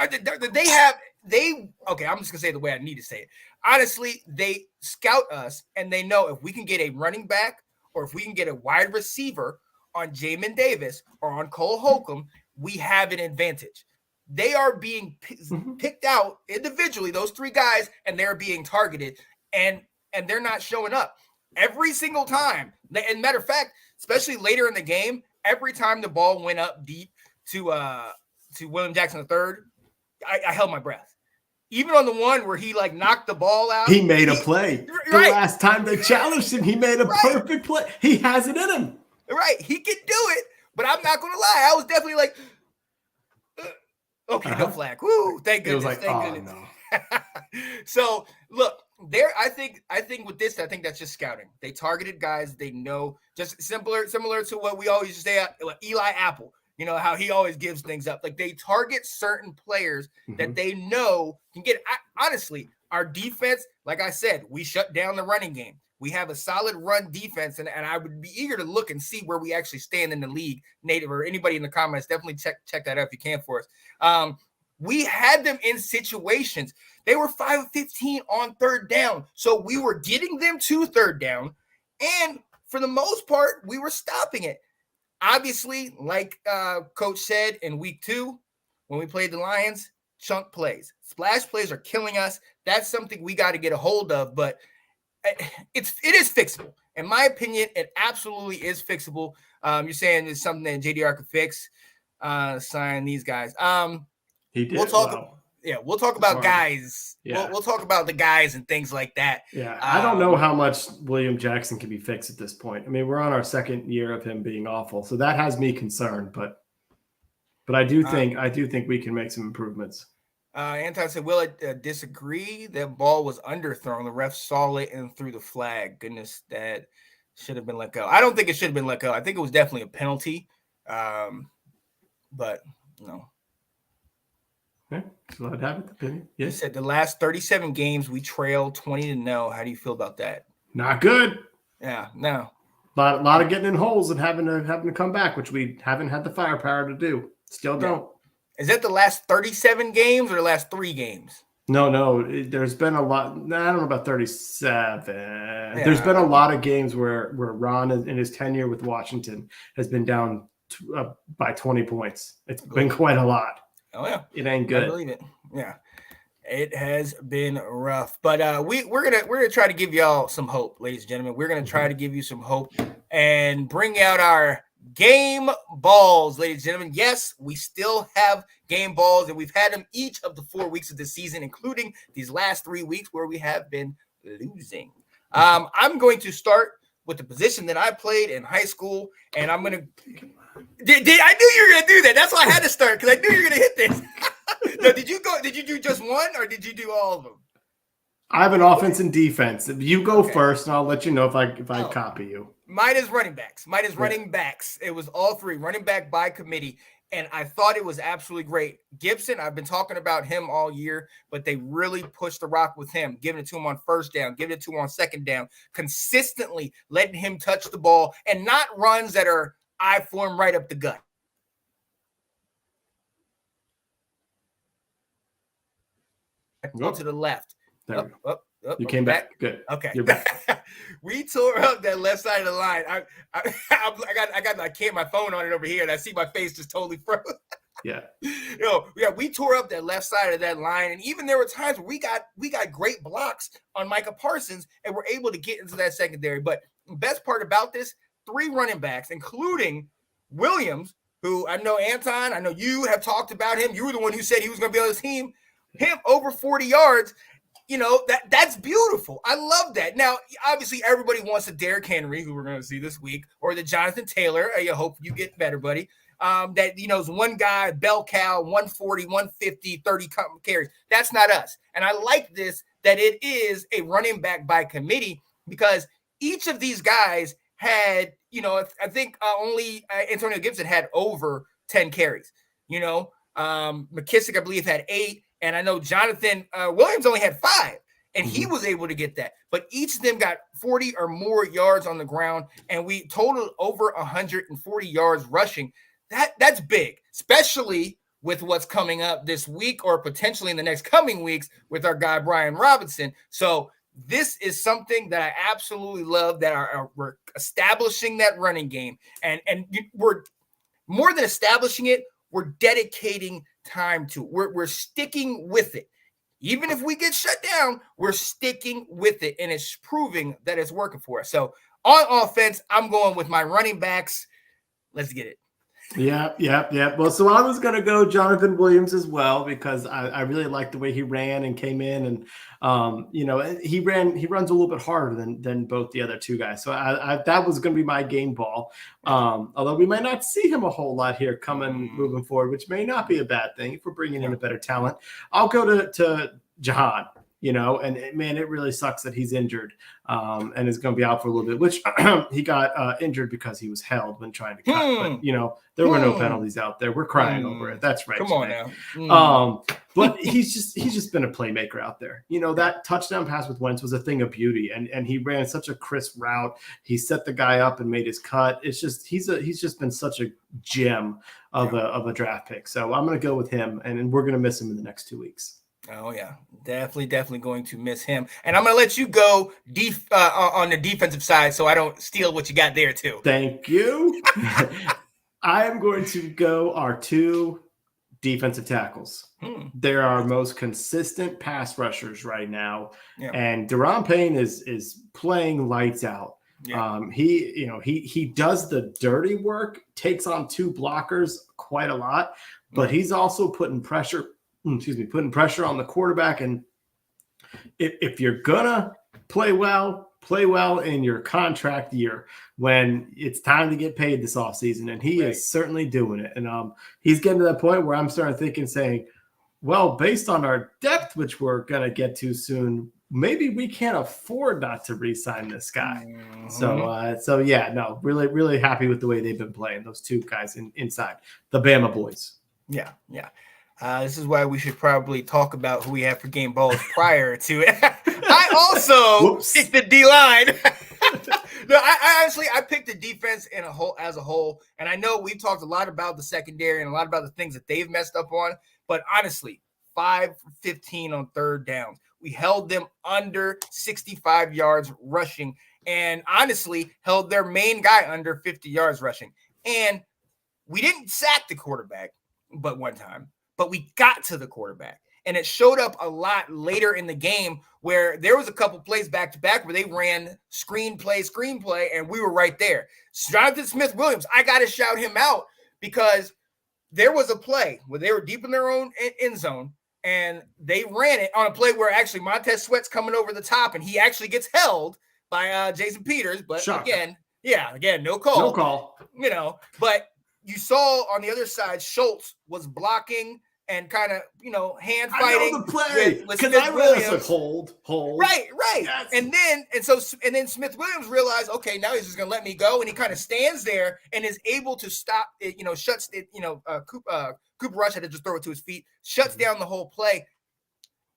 S1: Okay, I'm just gonna say it the way I need to say it. Honestly, they scout us and they know if we can get a running back or if we can get a wide receiver on Jamin Davis or on Cole Holcomb, we have an advantage. They are being picked out individually, those 3 guys, and they're being targeted, and they're not showing up every single time. And matter of fact, especially later in the game, every time the ball went up deep to William Jackson III, I held my breath. Even on the one where he like knocked the ball out,
S2: he made a play. The last time they challenged him, he made a perfect play. He has it in him.
S1: Right, he can do it. But I'm not gonna lie, I was definitely like, okay, no flag. Woo! Thank goodness.
S2: It was like, oh no.
S1: So look, I think with this, I think that's just scouting. They targeted guys they know, just similar to what we always say, Eli Apple. You know how he always gives things up. Like, they target certain players that they know can get. Honestly, our defense, like I said, we shut down the running game. We have a solid run defense, and I would be eager to look and see where we actually stand in the league. Native or anybody in the comments, definitely check that out if you can for us. We had them in situations. They were 5 of 15 on 3rd down. So we were getting them to 3rd down. And for the most part, we were stopping it. Obviously, like Coach said in week 2, when we played the Lions, chunk plays. Splash plays are killing us. That's something we got to get a hold of. But it is fixable. In my opinion, it absolutely is fixable. You're saying it's something that JDR could fix. Sign these guys.
S2: He did.
S1: We'll talk about guys.
S2: Yeah.
S1: We'll talk about the guys and things like that.
S2: Yeah, I don't know how much William Jackson can be fixed at this point. I mean, we're on our 2nd year of him being awful, so that has me concerned. But I do think we can make some improvements.
S1: Anton said, "Will I disagree? That ball was underthrown. The ref saw it and threw the flag. Goodness, that should have been let go. I don't think it should have been let go. I think it was definitely a penalty. But no."
S2: Okay, so I'd have it. Opinion. Yes.
S1: He said the last 37 games we trailed 20-0. How do you feel about that?
S2: Not good.
S1: Yeah, no.
S2: A lot of getting in holes and having to come back, which we haven't had the firepower to do. Still don't.
S1: Is that the last 37 games or the last 3 games?
S2: No. There's been a lot. I don't know about 37. Yeah. There's been a lot of games where Ron, in his tenure with Washington, has been down by 20 points. It's been quite a lot.
S1: Oh yeah,
S2: it ain't good.
S1: I believe it. Yeah, it has been rough, but we're gonna try to give y'all some hope, ladies and gentlemen. We're gonna try to give you some hope and bring out our game balls, ladies and gentlemen. Yes, we still have game balls, and we've had them each of the 4 weeks of the season, including these last 3 weeks where we have been losing. I'm going to start with the position that I played in high school, and I'm gonna. I knew you were gonna do that. That's why I had to start, because I knew you were gonna hit this. No, did you do just one, or did you do all of them?
S2: I have an offense and defense. You go first, and I'll let you know if I copy you.
S1: Mine is running backs. Running backs. It was all three, running back by committee. And I thought it was absolutely great. Gibson, I've been talking about him all year, but they really pushed the rock with him, giving it to him on first down, giving it to him on second down, consistently letting him touch the ball, and not runs that are eye form right up the gut. To the left. Up,
S2: you came back. Good.
S1: Okay.
S2: You're back.
S1: We tore up that left side of the line. I got my phone on it over here, and I see my face just totally froze.
S2: Yeah.
S1: We tore up that left side of that line, and even there were times where we got great blocks on Micah Parsons, and we're able to get into that secondary. But the best part about this, 3 running backs, including Williams, who I know Anton, I know you have talked about him. You were the one who said he was going to be on this team. Him over 40 yards. That's beautiful. I love that. Now, obviously, everybody wants the Derrick Henry, who we're going to see this week, or the Jonathan Taylor. I hope you get better, buddy. That, is one guy, bell cow, 140, 150, 30 carries. That's not us. And I like this, that it is a running back by committee, because each of these guys had, I think only Antonio Gibson had over 10 carries. McKissick, I believe, had 8. And I know Jonathan Williams only had 5, and he was able to get that. But each of them got 40 or more yards on the ground, and we totaled over 140 yards rushing. That's big, especially with what's coming up this week, or potentially in the next coming weeks with our guy Brian Robinson. So this is something that I absolutely love, that we're establishing that running game, and we're more than establishing it. We're dedicating time to. We're sticking with it. Even if we get shut down, we're sticking with it, and it's proving that it's working for us. So on offense, I'm going with my running backs. Let's get it.
S2: Yeah. Well, so I was going to go Jonathan Williams as well, because I really liked the way he ran and came in, and he runs a little bit harder than both the other 2 guys. So that was going to be my game ball. Although we might not see him a whole lot here moving forward, which may not be a bad thing if we're bringing in a better talent. I'll go to Jahan. And man, it really sucks that he's injured and is going to be out for a little bit, which he got injured because he was held when trying to cut. But, there were no penalties out there. We're crying over it. That's right.
S1: Come on now.
S2: But he's just been a playmaker out there. That touchdown pass with Wentz was a thing of beauty, and he ran such a crisp route. He set the guy up and made his cut. It's just he's just been such a gem of a draft pick. So I'm going to go with him, and we're going to miss him in the next 2 weeks.
S1: Oh, yeah. Definitely going to miss him. And I'm going to let you go on the defensive side so I don't steal what you got there, too.
S2: Thank you. I am going to go our 2 defensive tackles. They're our most consistent pass rushers right now. Yeah. And Deron Payne is playing lights out. Yeah. He does the dirty work, takes on 2 blockers quite a lot, but he's also putting pressure on the quarterback. And if you're gonna play well in your contract year, when it's time to get paid this offseason, and he is certainly doing it. And he's getting to that point where I'm starting thinking, saying, well, based on our depth, which we're gonna get to soon, maybe we can't afford not to re-sign this guy. So yeah, no, really, really happy with the way they've been playing, those 2 guys inside the Bama boys.
S1: Yeah. This is why we should probably talk about who we have for game balls prior to it. I also picked the D-line. No, I picked the defense as a whole. And I know we've talked a lot about the secondary and a lot about the things that they've messed up on. But honestly, 5 for 15 on third down. We held them under 65 yards rushing, and honestly held their main guy under 50 yards rushing. And we didn't sack the quarterback, but one time, but we got to the quarterback. And it showed up a lot later in the game where there was a couple plays back to back where they ran screenplay, and we were right there. Jonathan Smith-Williams, I got to shout him out because there was a play where they were deep in their own end zone, and they ran it on a play where actually Montez Sweat's coming over the top, and he actually gets held by Jason Peters. But again, no call.
S2: No call.
S1: But you saw on the other side, Schultz was blocking and kind of, hand fighting.
S2: I know the play
S1: because I realized
S2: hold.
S1: Right.
S2: Yes.
S1: And then Smith-Williams realized, okay, now he's just gonna let me go, and he kind of stands there and is able to stop it. Shuts it. Cooper Rush had to just throw it to his feet, shuts down the whole play.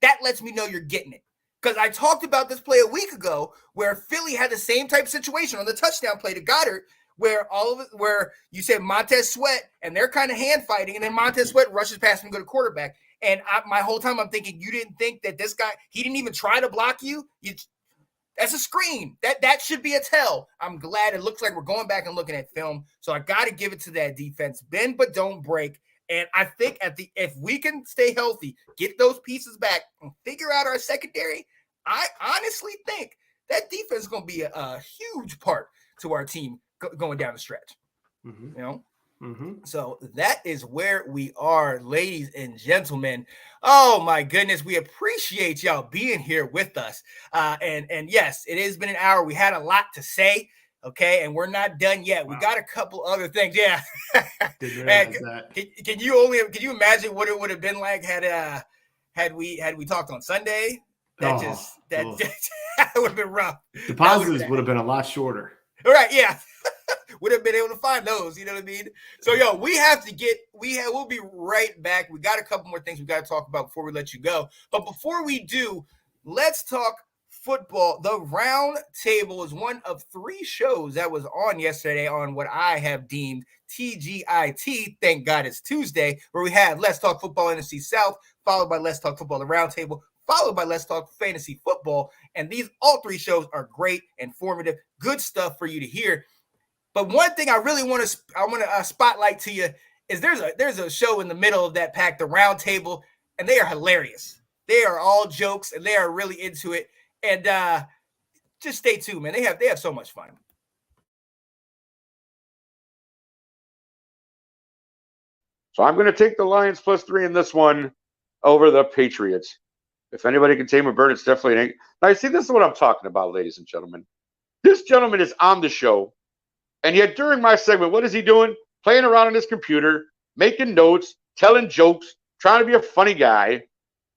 S1: That lets me know you're getting it. Because I talked about this play a week ago where Philly had the same type of situation on the touchdown play to Goddard, where you said Montez Sweat and they're kind of hand fighting, and then Montez Sweat rushes past him and go to quarterback. And my whole time I'm thinking, you didn't think that this guy, he didn't even try to block you. That's a screen. That should be a tell. I'm glad it looks like we're going back and looking at film. So I got to give it to that defense. Bend but don't break. And I think if we can stay healthy, get those pieces back, and figure out our secondary, I honestly think that defense is going to be a huge part to our team going down the stretch. So that is where we are, ladies and gentlemen. Oh my goodness, we appreciate y'all being here with us. And yes, it has been an hour. We had a lot to say. Okay, and we're not done yet. Wow. We got a couple other things. Yeah. Can you imagine what it would have been like had we talked on Sunday? That would have been rough.
S2: The positives would have been a lot shorter.
S1: All right, yeah. Would have been able to find those, you know what I mean? So, we'll be right back. We got a couple more things we got to talk about before we let you go. But before we do, let's talk football. The Round Table is one of 3 shows that was on yesterday on what I have deemed TGIT. Thank God it's Tuesday, where we had Let's Talk Football NFC South, followed by Let's Talk Football The Round Table, followed by Let's Talk Fantasy Football. And all 3 shows are great, informative, good stuff for you to hear. But one thing I really want to spotlight to you is there's a show in the middle of that pack, The Round Table, and they are hilarious. They are all jokes, and they are really into it. And just stay tuned, man. They have so much fun.
S4: So I'm going to take the Lions +3 in this one over the Patriots. If anybody can tame a bird, it's definitely an. Now, see, this is what I'm talking about, ladies and gentlemen. This gentleman is on the show, and yet during my segment, what is he doing? Playing around on his computer, making notes, telling jokes, trying to be a funny guy.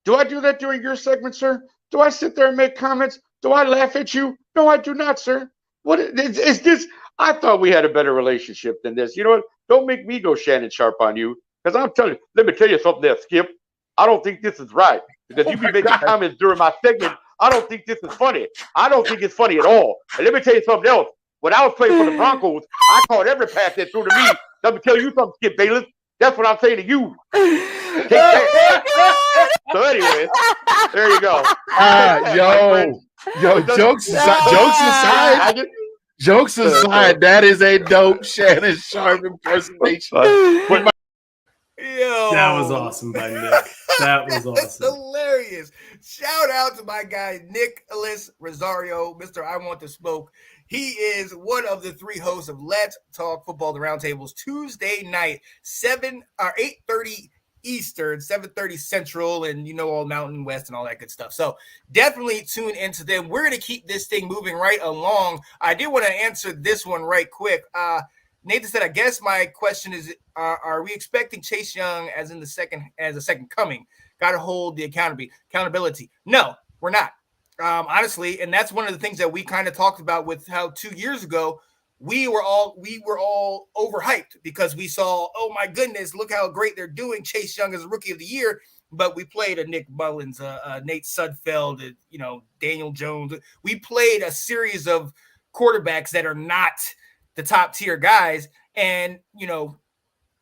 S4: Do I do that during your segment, sir? Do I sit there and make comments? Do I laugh at you? No, I do not, sir. What is this? I thought we had a better relationship than this. You know what? Don't make me go Shannon Sharp on you, because I'm telling you, let me tell you something there, Skip. I don't think this is right, because you be making comments during my segment. I don't think this is funny. I don't think it's funny at all. And let me tell you something else. When I was playing for the Broncos, I caught every pass that threw to me. Let me tell you something, Skip Bayless. That's what I'm saying to you. Take that. So anyway, there you go.
S5: Jokes aside, that is a dope Shannon Sharp impersonation.
S1: Yo.
S2: That was awesome by Nick. That was awesome.
S1: That's hilarious. Shout out to my guy, Nicholas Rosario, Mr. I Want to Smoke. He is one of the 3 hosts of Let's Talk Football, The Roundtables, Tuesday night, 8:30 Eastern, 7:30 Central, and all Mountain West and all that good stuff. So definitely tune into them. We're going to keep this thing moving right along. I do want to answer this one right quick. Nathan said, I guess my question is, are we expecting Chase Young as a second coming? Got to hold the accountability. No, we're not. Honestly, and that's one of the things that we kind of talked about with how 2 years ago we were all overhyped because we saw, oh my goodness, look how great they're doing. Chase Young is a rookie of the year, but we played a Nick Mullins, Nate Sudfeld, Daniel Jones. We played a series of quarterbacks that are not the top tier guys, and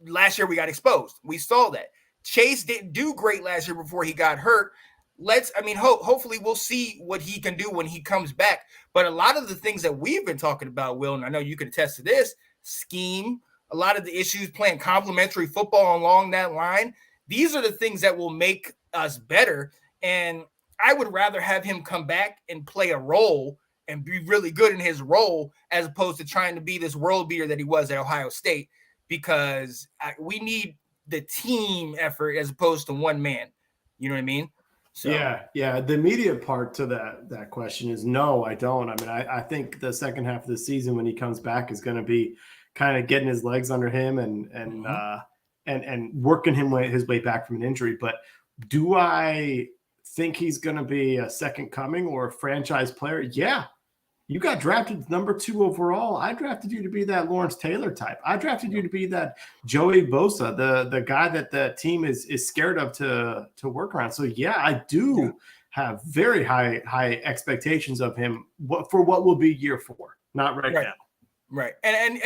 S1: last year we got exposed. We saw that Chase didn't do great last year before he got hurt. Hopefully we'll see what he can do when he comes back. But a lot of the things that we've been talking about, Will, and I know you can attest to this, scheme, a lot of the issues, playing complementary football along that line. These are the things that will make us better. And I would rather have him come back and play a role and be really good in his role as opposed to trying to be this world beater that he was at Ohio State, because we need the team effort as opposed to one man. You know what I mean? So
S2: Yeah. The immediate part to that question is no, I don't. I mean, I think the second half of the season when he comes back is going to be kind of getting his legs under him and working his way back from an injury. But do I think he's going to be a second coming or a franchise player? Yeah. You got drafted number 2 overall. I drafted you to be that Lawrence Taylor type. I drafted you to be that Joey Bosa, the guy that the team is scared of to work around. So yeah, I do have very high expectations of him for what will be year 4. Not right now.
S1: Right. And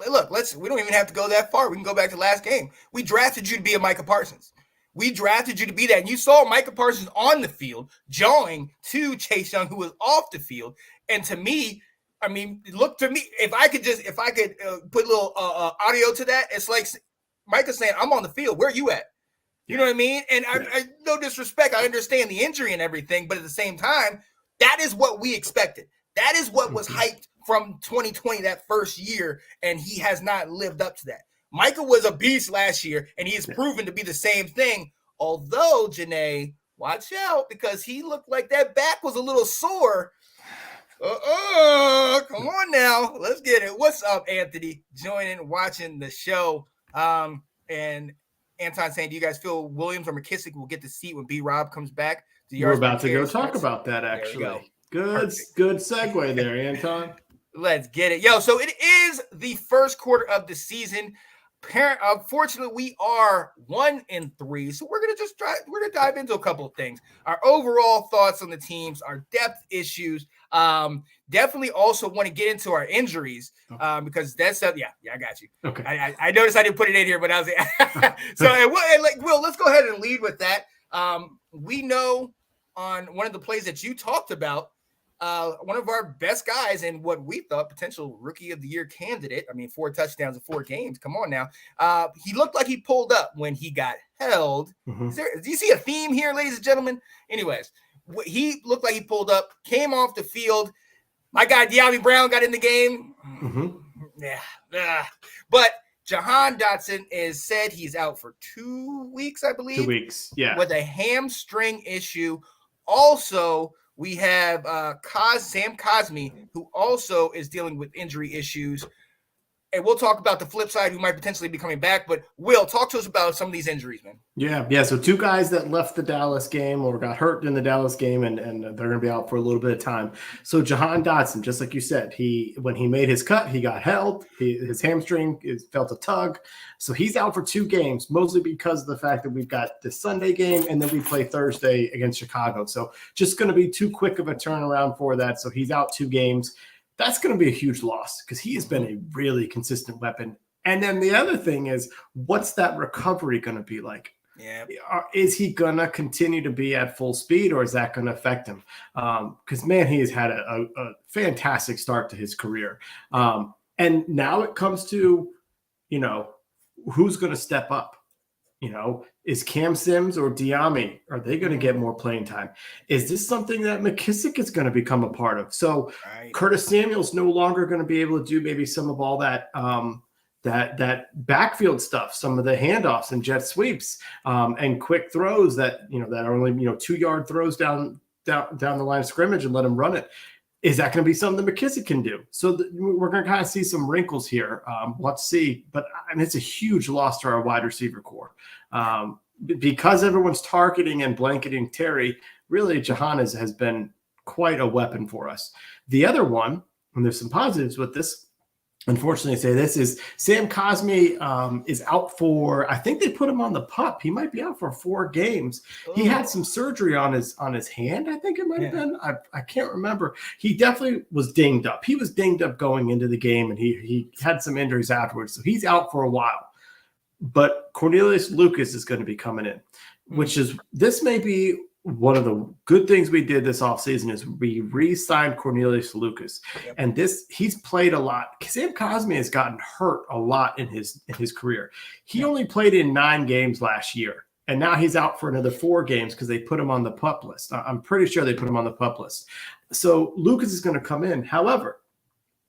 S1: look, we don't even have to go that far. We can go back to last game. We drafted you to be a Micah Parsons. We drafted you to be that. And you saw Micah Parsons on the field jawing to Chase Young, who was off the field. And to me, I mean, look to me, if I could put a little audio to that, it's like Micah saying, I'm on the field. Where are you at? You know what I mean? And I no disrespect. I understand the injury and everything. But at the same time, that is what we expected. That is what was hyped from 2020, that first year. And he has not lived up to that. Micah was a beast last year, and he has proven to be the same thing. Although, Janae, watch out, because he looked like that back was a little sore. Come on now. Let's get it. What's up, Anthony? Joining, watching the show. And Anton saying, do you guys feel Williams or McKissick will get the seat when B-Rob comes back?
S2: We're about to go talk about that, actually. Good segue there, Anton.
S1: Let's get it. Yo, so it is the first quarter of the season. Unfortunately, we are 1-3, so we're gonna dive into a couple of things. Our overall thoughts on the teams, our depth issues. Definitely also want to get into our injuries because that's I got you.
S2: Okay.
S1: I noticed I didn't put it in here, but I was Will, let's go ahead and lead with that. We know on one of the plays that you talked about. One of our best guys and what we thought potential rookie of the year candidate. I mean, 4 touchdowns in 4 games. Come on now. He looked like he pulled up when he got held. Do you see a theme here, ladies and gentlemen? Anyways, he looked like he pulled up, came off the field. My guy, De'Ami Brown, got in the game. But Jahan Dotson is said he's out for 2 weeks, I believe.
S2: 2 weeks, yeah.
S1: With a hamstring issue. Also, we have Sam Cosmi, who also is dealing with injury issues. And we'll talk about the flip side who might potentially be coming back. But Will, talk to us about some of these injuries, man.
S2: Yeah. So 2 guys that left the Dallas game or got hurt in the Dallas game, and they're going to be out for a little bit of time. So Jahan Dotson, just like you said, when he made his cut, he got held. His hamstring felt a tug. So he's out for 2 games, mostly because of the fact that we've got the Sunday game and then we play Thursday against Chicago. So just going to be too quick of a turnaround for that. So he's out 2 games. That's going to be a huge loss because he has been a really consistent weapon. And then the other thing is, what's that recovery going to be like?
S1: Yeah.
S2: Is he going to continue to be at full speed, or is that going to affect him? Because, man, he has had a fantastic start to his career. And now it comes to, who's going to step up? Is Cam Sims or De'Ami, are they going to get more playing time? Is this something that McKissick is going to become a part of? So Curtis Samuel's no longer going to be able to do maybe some of all that that backfield stuff, some of the handoffs and jet sweeps and quick throws that are only 2-yard throws down the line of scrimmage and let him run it. Is that going to be something that McKissick can do? So we're going to kind of see some wrinkles here. Let's see. But it's a huge loss to our wide receiver core. Because everyone's targeting and blanketing Terry, really Jahan has been quite a weapon for us. The other one, and there's some positives with this, unfortunately, I say this is Sam Cosmi is out for, I think they put him on the PUP. He might be out for 4 games. He had some surgery on his hand. I think it might have been. I can't remember. He definitely was dinged up. He was dinged up going into the game, and he had some injuries afterwards. So he's out for a while. But Cornelius Lucas is going to be coming in, which is, this may be one of the good things we did this offseason is we re-signed Cornelius Lucas.
S1: Yep.
S2: And he's played a lot. Sam Cosmi has gotten hurt a lot in his career. He only played in 9 games last year. And now he's out for another 4 games because they put him on the PUP list. I'm pretty sure they put him on the PUP list. So Lucas is going to come in. However,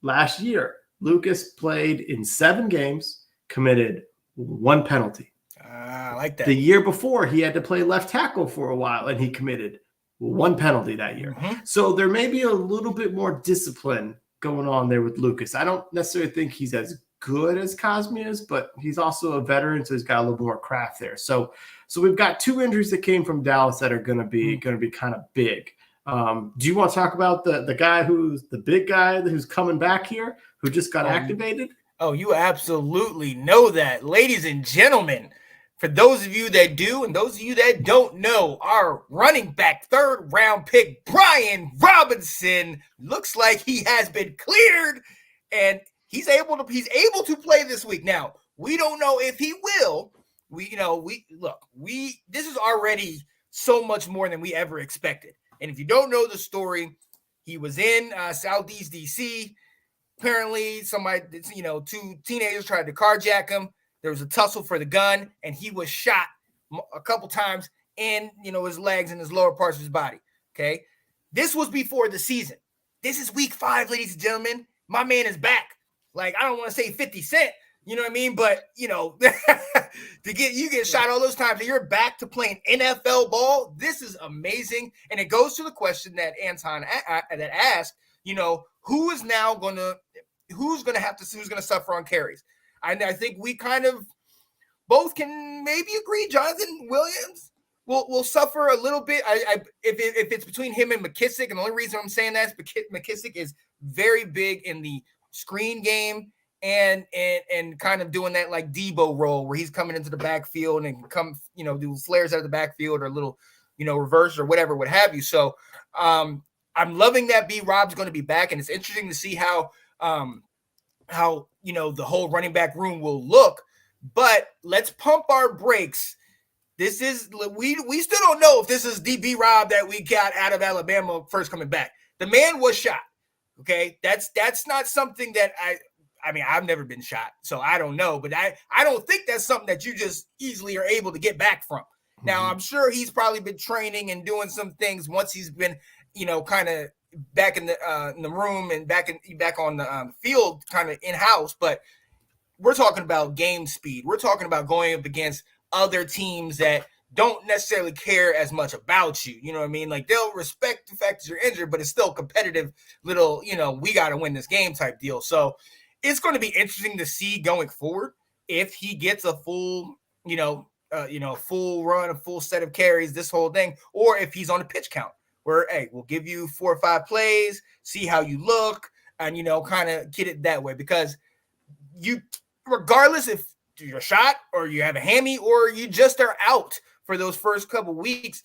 S2: last year, Lucas played in 7 games, committed 1 penalty.
S1: I like that.
S2: The year before, he had to play left tackle for a while, and he committed 1 penalty that year.
S1: Mm-hmm.
S2: So there may be a little bit more discipline going on there with Lucas. I don't necessarily think he's as good as Cosmi is, but he's also a veteran, so he's got a little more craft there. So we've got 2 injuries that came from Dallas that are going to be kind of big. Do you want to talk about the guy who's the big guy who's coming back here, who just got activated?
S1: Oh, you absolutely know that. Ladies and gentlemen, for those of you that do and those of you that don't know, our running back 3rd round pick, Brian Robinson, looks like he has been cleared and he's able to play this week. Now, we don't know if he will. This is already so much more than we ever expected. And if you don't know the story, he was in Southeast DC. Apparently, 2 teenagers tried to carjack him. There was a tussle for the gun, and he was shot a couple times in, his legs and his lower parts of his body. Okay. This was before the season. This is week 5, ladies and gentlemen. My man is back. Like, I don't want to say 50 Cent, you know what I mean? But, to get shot all those times and you're back to playing NFL ball, this is amazing. And it goes to the question that Anton that asked, who's going to suffer on carries? I think we kind of both can maybe agree. Jonathan Williams will suffer a little bit. If it's between him and McKissick, and the only reason I'm saying that is McKissick is very big in the screen game and kind of doing that like Debo role where he's coming into the backfield and do flares out of the backfield or a little reverse or whatever, what have you. So I'm loving that B Rob's going to be back, and it's interesting to see how the whole running back room will look. But let's pump our brakes. This is we still don't know if this is DB Rob that we got out of Alabama first coming back. The man was shot. Okay, that's not something that I've never been shot, so I don't know. But I don't think that's something that you just easily are able to get back from. Mm-hmm. Now I'm sure he's probably been training and doing some things once he's been kind of back in the room and back on the field, kind of in house. But we're talking about game speed. We're talking about going up against other teams that don't necessarily care as much about you. You know what I mean? Like, they'll respect the fact that you're injured, but it's still competitive little, we got to win this game type deal. So it's going to be interesting to see going forward if he gets a full, full run, a full set of carries, this whole thing, or if he's on a pitch count where, hey, we'll give you 4 or 5 plays, see how you look, and, kind of get it that way. Because regardless if you're shot or you have a hammy or you just are out for those first couple weeks,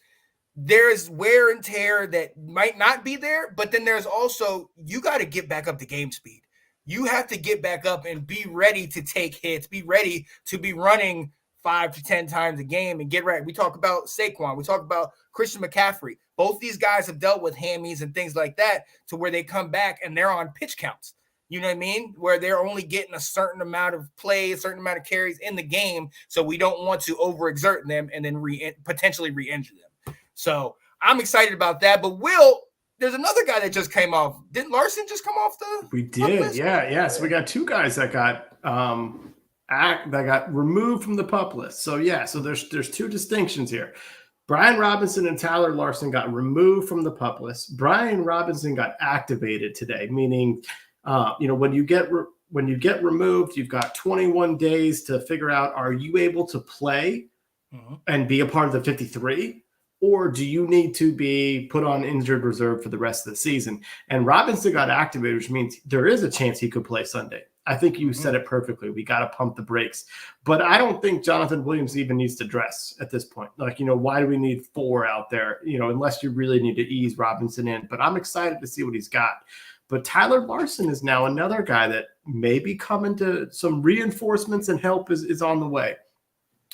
S1: there's wear and tear that might not be there, but then there's also, you got to get back up to game speed. You have to get back up and be ready to take hits, be ready to be running 5 to 10 times a game and get ready. We talk about Saquon. We talk about Christian McCaffrey. Both these guys have dealt with hammies and things like that to where they come back and they're on pitch counts. You know what I mean? Where they're only getting a certain amount of play, a certain amount of carries in the game. So we don't want to overexert them and then potentially re-injure them. So I'm excited about that. But Will, there's another guy that just came off. Didn't Larson just come off the?
S2: We did, yeah. So we got 2 guys that got removed from the PUP list. So so there's 2 distinctions here. Brian Robinson and Tyler Larson got removed from the PUP list. Brian Robinson got activated today, meaning when you get removed, you've got 21 days to figure out, are you able to play and be a part of the 53? Or do you need to be put on injured reserve for the rest of the season? And Robinson got activated, which means there is a chance he could play Sunday. I think you said it perfectly. We got to pump the brakes. But I don't think Jonathan Williams even needs to dress at this point. Like, why do we need 4 out there, unless you really need to ease Robinson in. But I'm excited to see what he's got. But Tyler Larson is now another guy that may be coming to some reinforcements and help is on the way.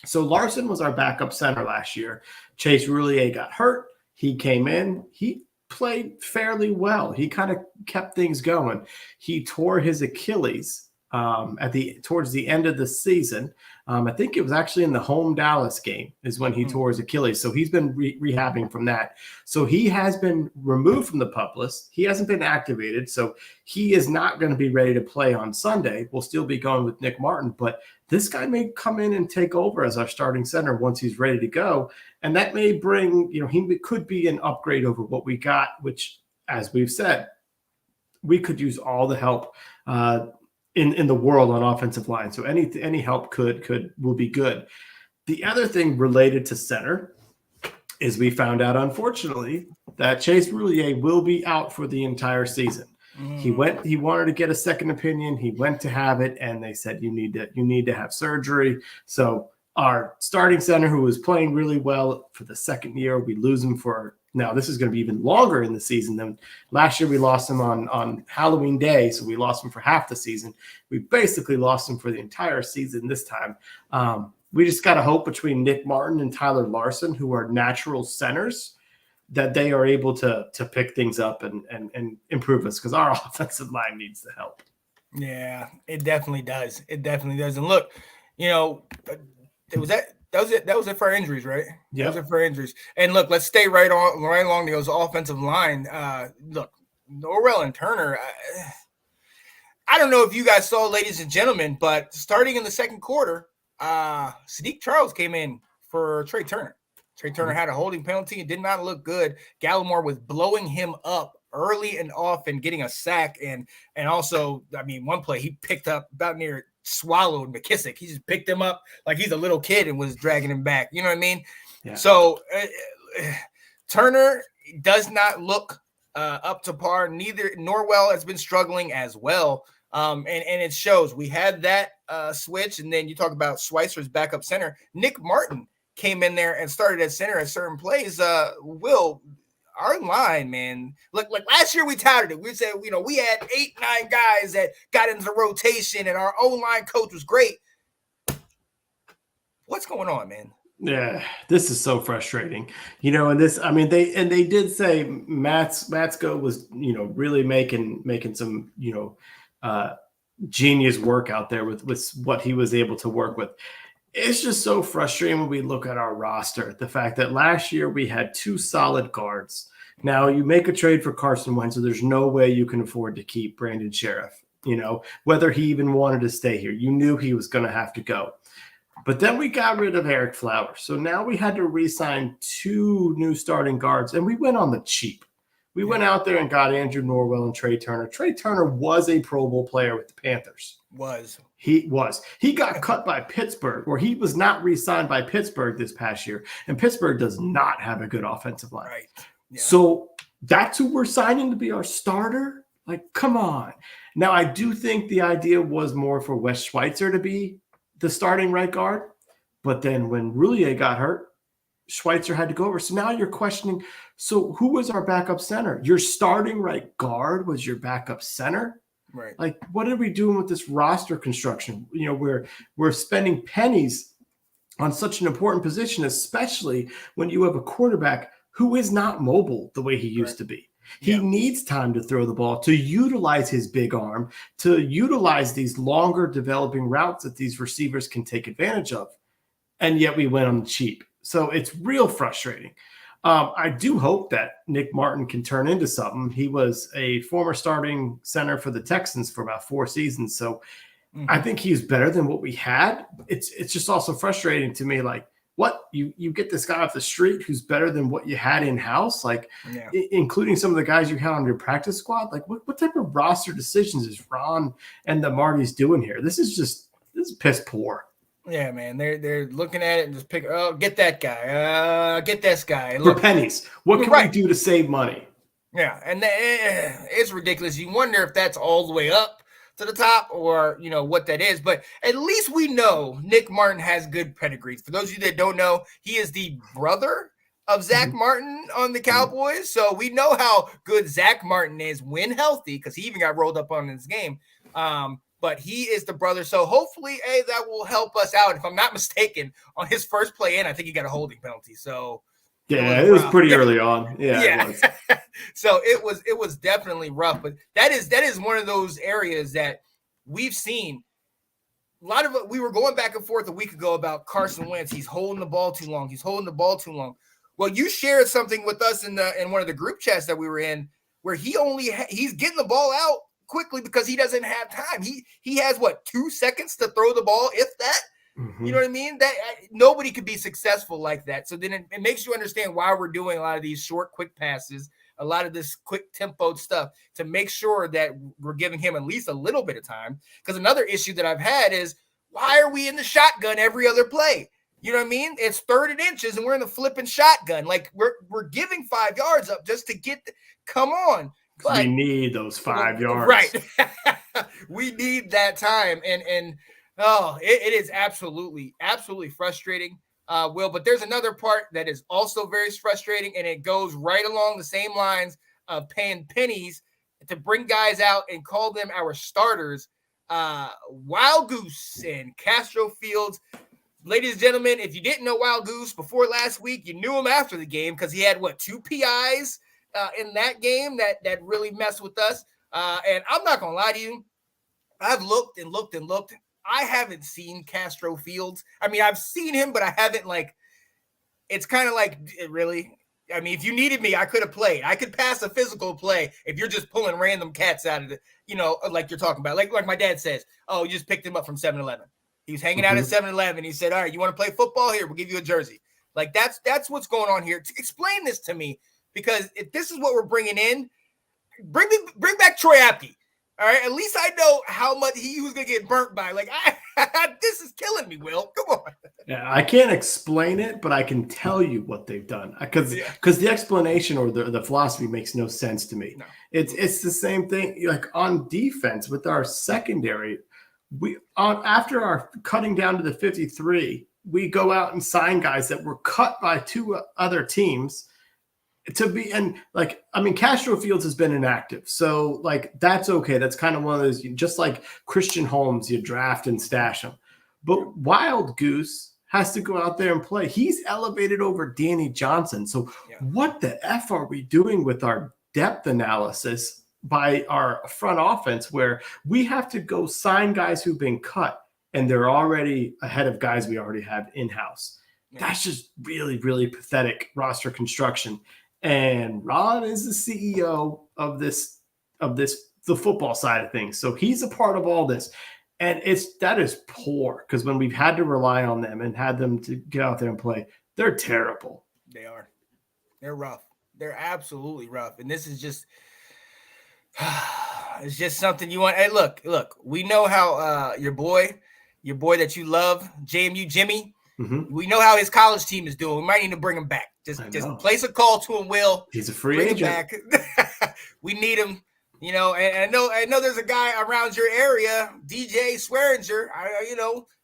S2: So Larson was our backup center last year. Chase Roulier got hurt. He came in, he played fairly well. He kind of kept things going. He tore his Achilles towards the end of the season. I think it was actually in the home Dallas game is when he tore his Achilles. So he's been rehabbing from that. So he has been removed from the pup list. He hasn't been activated. So he is not going to be ready to play on Sunday. We'll still be going with Nick Martin, but this guy may come in and take over as our starting center once he's ready to go. And that may bring, he could be an upgrade over what we got, which, as we've said, we could use all the help in the world on offensive line. So any help will be good. The other thing related to center is we found out, unfortunately, that Chase Roulier will be out for the entire season. He wanted to get a second opinion. He went to have it, and they said, you need to have surgery. So our starting center, who was playing really well for the second year, we lose him for now. This is going to be even longer in the season than last year. We lost him on Halloween Day, so we lost him for half the season. We basically lost him for the entire season this time. We just got to hope between Nick Martin and Tyler Larson, who are natural centers, that they are able to pick things up and improve us, because our offensive line needs the help.
S1: Yeah, it definitely does. It definitely does. And look, that was it for injuries, right?
S2: Yeah,
S1: that was it for injuries. And look, let's stay right along those offensive line. Look, Norwell and Turner. I don't know if you guys saw, ladies and gentlemen, but starting in the second quarter, Sadiq Charles came in for Trey Turner. Trey Turner had a holding penalty and did not look good. Gallimore was blowing him up early and often, getting a sack. And also, one play he picked up about near swallowed McKissick. He just picked him up like he's a little kid and was dragging him back. You know what I mean? Yeah. So Turner does not look up to par. Neither Norwell has been struggling as well. And it shows. We had that switch, and then you talk about Schweitzer's backup center. Nick Martin came in there and started at center at certain plays. Will, our line, man, look, like last year we touted it. We said, we had 8-9 guys that got into the rotation, and our O-line coach was great. What's going on, man?
S2: Yeah, this is so frustrating. And this, they did say Matsko was, really making some, genius work out there with what he was able to work with. It's just so frustrating when we look at our roster. The fact that last year we had 2 solid guards. Now you make a trade for Carson Wentz, so there's no way you can afford to keep Brandon Sheriff, whether he even wanted to stay here. You knew he was going to have to go. But then we got rid of Eric Flowers. So now we had to re-sign 2 new starting guards, and we went on the cheap. We went out there and got Andrew Norwell and Trey Turner. Trey Turner was a Pro Bowl player with the Panthers. He was. He got cut by Pittsburgh, or he was not re-signed by Pittsburgh this past year. And Pittsburgh does not have a good offensive line.
S1: Right. Yeah.
S2: So that's who we're signing to be our starter? Like, come on. Now, I do think the idea was more for Wes Schweitzer to be the starting right guard. But then when Roulier got hurt, Schweitzer had to go over. So now you're questioning, so who was our backup center? Your starting right guard was your backup center?
S1: Right.
S2: Like, what are we doing with this roster construction? We're spending pennies on such an important position, especially when you have a quarterback who is not mobile the way he used to be. He needs time to throw the ball, to utilize his big arm, to utilize these longer developing routes that these receivers can take advantage of. And yet we went on the cheap. So it's real frustrating. I do hope that Nick Martin can turn into something. He was a former starting center for the Texans for about 4 seasons. So I think he's better than what we had. It's just also frustrating to me. Like, what? You get this guy off the street who's better than what you had in-house, including some of the guys you had on your practice squad? Like, what type of roster decisions is Ron and the Martys doing here? This is piss poor.
S1: Yeah, man, they're looking at it and just pick. Oh, get that guy. Get this guy.
S2: Look, for pennies. What can we do to save money?
S1: Yeah, and it's ridiculous. You wonder if that's all the way up to the top, or what that is. But at least we know Nick Martin has good pedigree. For those of you that don't know, he is the brother of Zach Martin on the Cowboys. So we know how good Zach Martin is when healthy, because he even got rolled up on this game. But he is the brother. So hopefully, that will help us out. If I'm not mistaken, on his first play in, I think he got a holding penalty. So
S2: Yeah, it was pretty early on. Yeah. It was.
S1: So it was definitely rough, but that is one of those areas that we've seen a lot of it. We were going back and forth a week ago about Carson Wentz. He's holding the ball too long. Well, you shared something with us in one of the group chats that we were in where he's getting the ball out quickly because he doesn't have time. He has 2 seconds to throw the ball, if that.
S2: Mm-hmm.
S1: You know what I mean? That nobody could be successful like that. So then it makes you understand why we're doing a lot of these short, quick passes, a lot of this quick tempo stuff to make sure that we're giving him at least a little bit of time. Because another issue that I've had is why are we in the shotgun every other play? You know what I mean? It's 3rd and inches and we're in the flipping shotgun. Like we're giving 5 yards up just to get. Come on.
S2: But, we need those 5 yards.
S1: Right. We need that time. And it is absolutely frustrating, Will. But there's another part that is also very frustrating, and it goes right along the same lines of paying pennies to bring guys out and call them our starters. Wild Goose and Castro Fields. Ladies and gentlemen, if you didn't know Wild Goose before last week, you knew him after the game because he had 2 PIs in that game that really messed with us. And I'm not gonna lie to you, I've looked and looked and looked. I haven't seen Castro Fields. I mean, I've seen him, but I haven't it's kind of like, really? I mean, if you needed me, I could have played. I could pass a physical play if you're just pulling random cats out of the, like you're talking about. Like my dad says, oh, you just picked him up from 7-Eleven. He was hanging out at 7-Eleven. He said, all right, you want to play football? Here, we'll give you a jersey. Like, that's what's going on here. Explain this to me, because if this is what we're bringing in, bring back Troy Apke. All right, at least I know how much he was going to get burnt by. Like, this is killing me, Will. Come on.
S2: Yeah, I can't explain it, but I can tell you what they've done. Because the explanation or the philosophy makes no sense to me. No. It's the same thing. Like on defense with our secondary, after our cutting down to the 53, we go out and sign guys that were cut by 2 other teams to be, and Castro Fields has been inactive, so that's okay. That's kind of one of those, just like Christian Holmes, you draft and stash him. But Wild Goose has to go out there and play. He's elevated over Danny Johnson. So what the F are we doing with our depth analysis by our front offense, where we have to go sign guys who've been cut and they're already ahead of guys we already have in-house? That's just really, really pathetic roster construction. And Ron is the CEO of the football side of things. So he's a part of all this. And that is poor, because when we've had to rely on them and had them to get out there and play, they're terrible.
S1: They are. They're rough. They're absolutely rough. And this is just, it's just something you want. Hey, look, we know how your boy that you love, JMU Jimmy, we know how his college team is doing. We might need to bring him back. Just place a call to him, Will.
S2: He's a free agent.
S1: We need him. And I know there's a guy around your area, DJ Swearinger.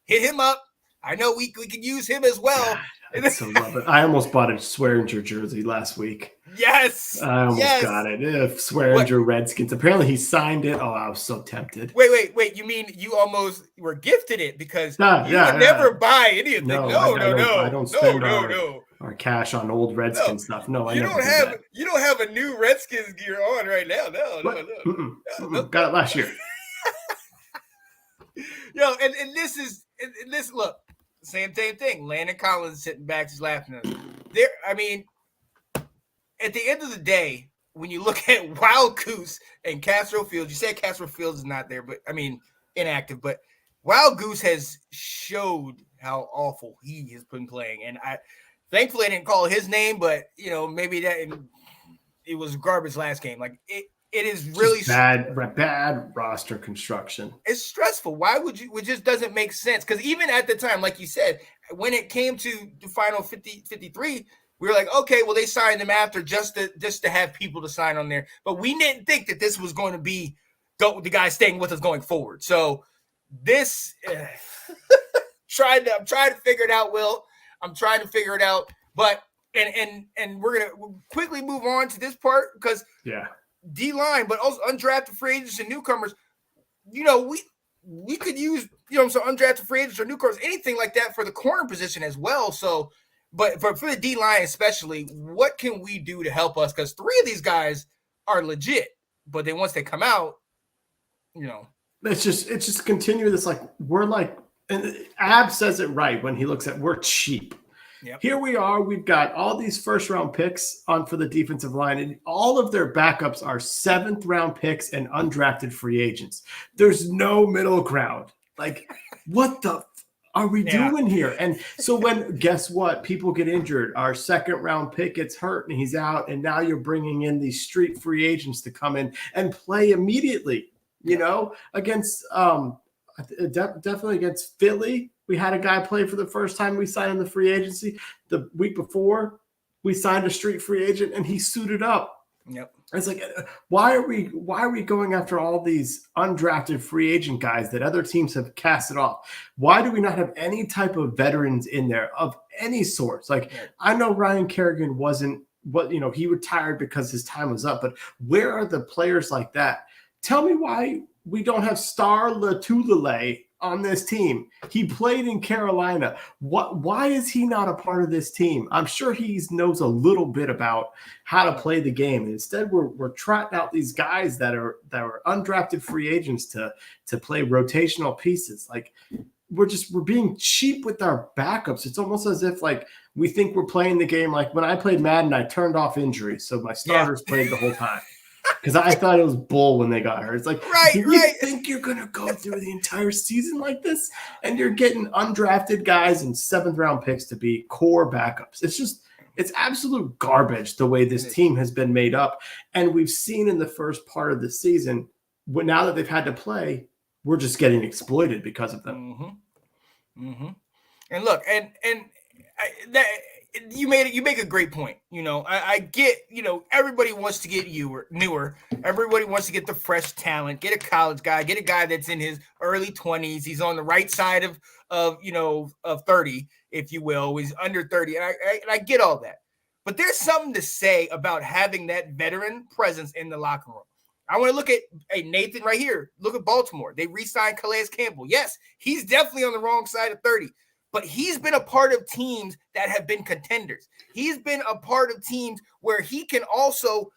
S1: Hit him up. I know we could use him as well.
S2: God, I so love it. I almost bought a Swearinger jersey last week.
S1: Yes.
S2: I almost got it. Swearinger Redskins. Apparently he signed it. Oh, I was so tempted.
S1: Wait. You mean you almost were gifted it? Because you would never buy anything. No.
S2: I don't spend our cash on old Redskin stuff. No,
S1: you don't have a new Redskins gear on right now. No.
S2: Got it last year.
S1: And this look, same thing. Landon Collins sitting back just laughing at us. At the end of the day, when you look at Wild Goose and Castro Fields, you say Castro Fields is not there, but inactive. But Wild Goose has showed how awful he has been playing, and thankfully I didn't call his name, but maybe it was garbage last game. Like it is really
S2: bad roster construction.
S1: It's stressful. Why would you? It just doesn't make sense. Because even at the time, like you said, when it came to the final 53, we were like, okay, well, they signed them after just to have people to sign on there. But we didn't think that this was going to be the guy staying with us going forward. So this, I'm trying to figure it out, Will. I'm trying to figure it out. But and we're gonna quickly move on to this part because D-line, but also undrafted free agents and newcomers. We could use some undrafted free agents or newcomers, anything like that for the corner position as well. So But for the D line especially, what can we do to help us? Because 3 of these guys are legit, but then once they come out,
S2: it's just continue this, like, we're like, and Ab says it right when he looks at, we're cheap.
S1: Yep.
S2: Here we are. We've got all these first-round picks on for the defensive line, and all of their backups are 7th-round picks and undrafted free agents. There's no middle ground. Like, what the are we doing here? And so guess what? People get injured. Our 2nd-round pick gets hurt, and he's out, and now you're bringing in these street free agents to come in and play immediately, against definitely against Philly. We had a guy play for the first time. We signed in the free agency. The week before, we signed a street free agent, and he suited up.
S1: Yep.
S2: It's like, why are we going after all these undrafted free agent guys that other teams have casted off? Why do we not have any type of veterans in there of any sorts? Like, I know Ryan Kerrigan he retired because his time was up, but where are the players like that? Tell me why we don't have Star Latulele on this team. He played in Carolina. Why is he not a part of this team? I'm sure he knows a little bit about how to play the game. Instead, we're trotting out these guys that are undrafted free agents to play rotational pieces. Like, we're being cheap with our backups. It's almost as if, like, we think we're playing the game. Like, when I played Madden, I turned off injuries, so my starters played the whole time. Because I thought it was bull when they got hurt. It's like, you think you're going to go through the entire season like this? And you're getting undrafted guys and 7th-round picks to be core backups. It's absolute garbage the way this team has been made up. And we've seen in the first part of the season, now that they've had to play, we're just getting exploited because of them.
S1: Mm-hmm. Mm-hmm. And look, you make a great point. I get, everybody wants to get newer. Everybody wants to get the fresh talent, get a college guy, get a guy that's in his early 20s. He's on the right side of 30, if you will. He's under 30. And I get all that. But there's something to say about having that veteran presence in the locker room. I want to look at Nathan right here. Look at Baltimore. They re-signed Calais Campbell. Yes, he's definitely on the wrong side of 30. But he's been a part of teams that have been contenders. He's been a part of teams where he can also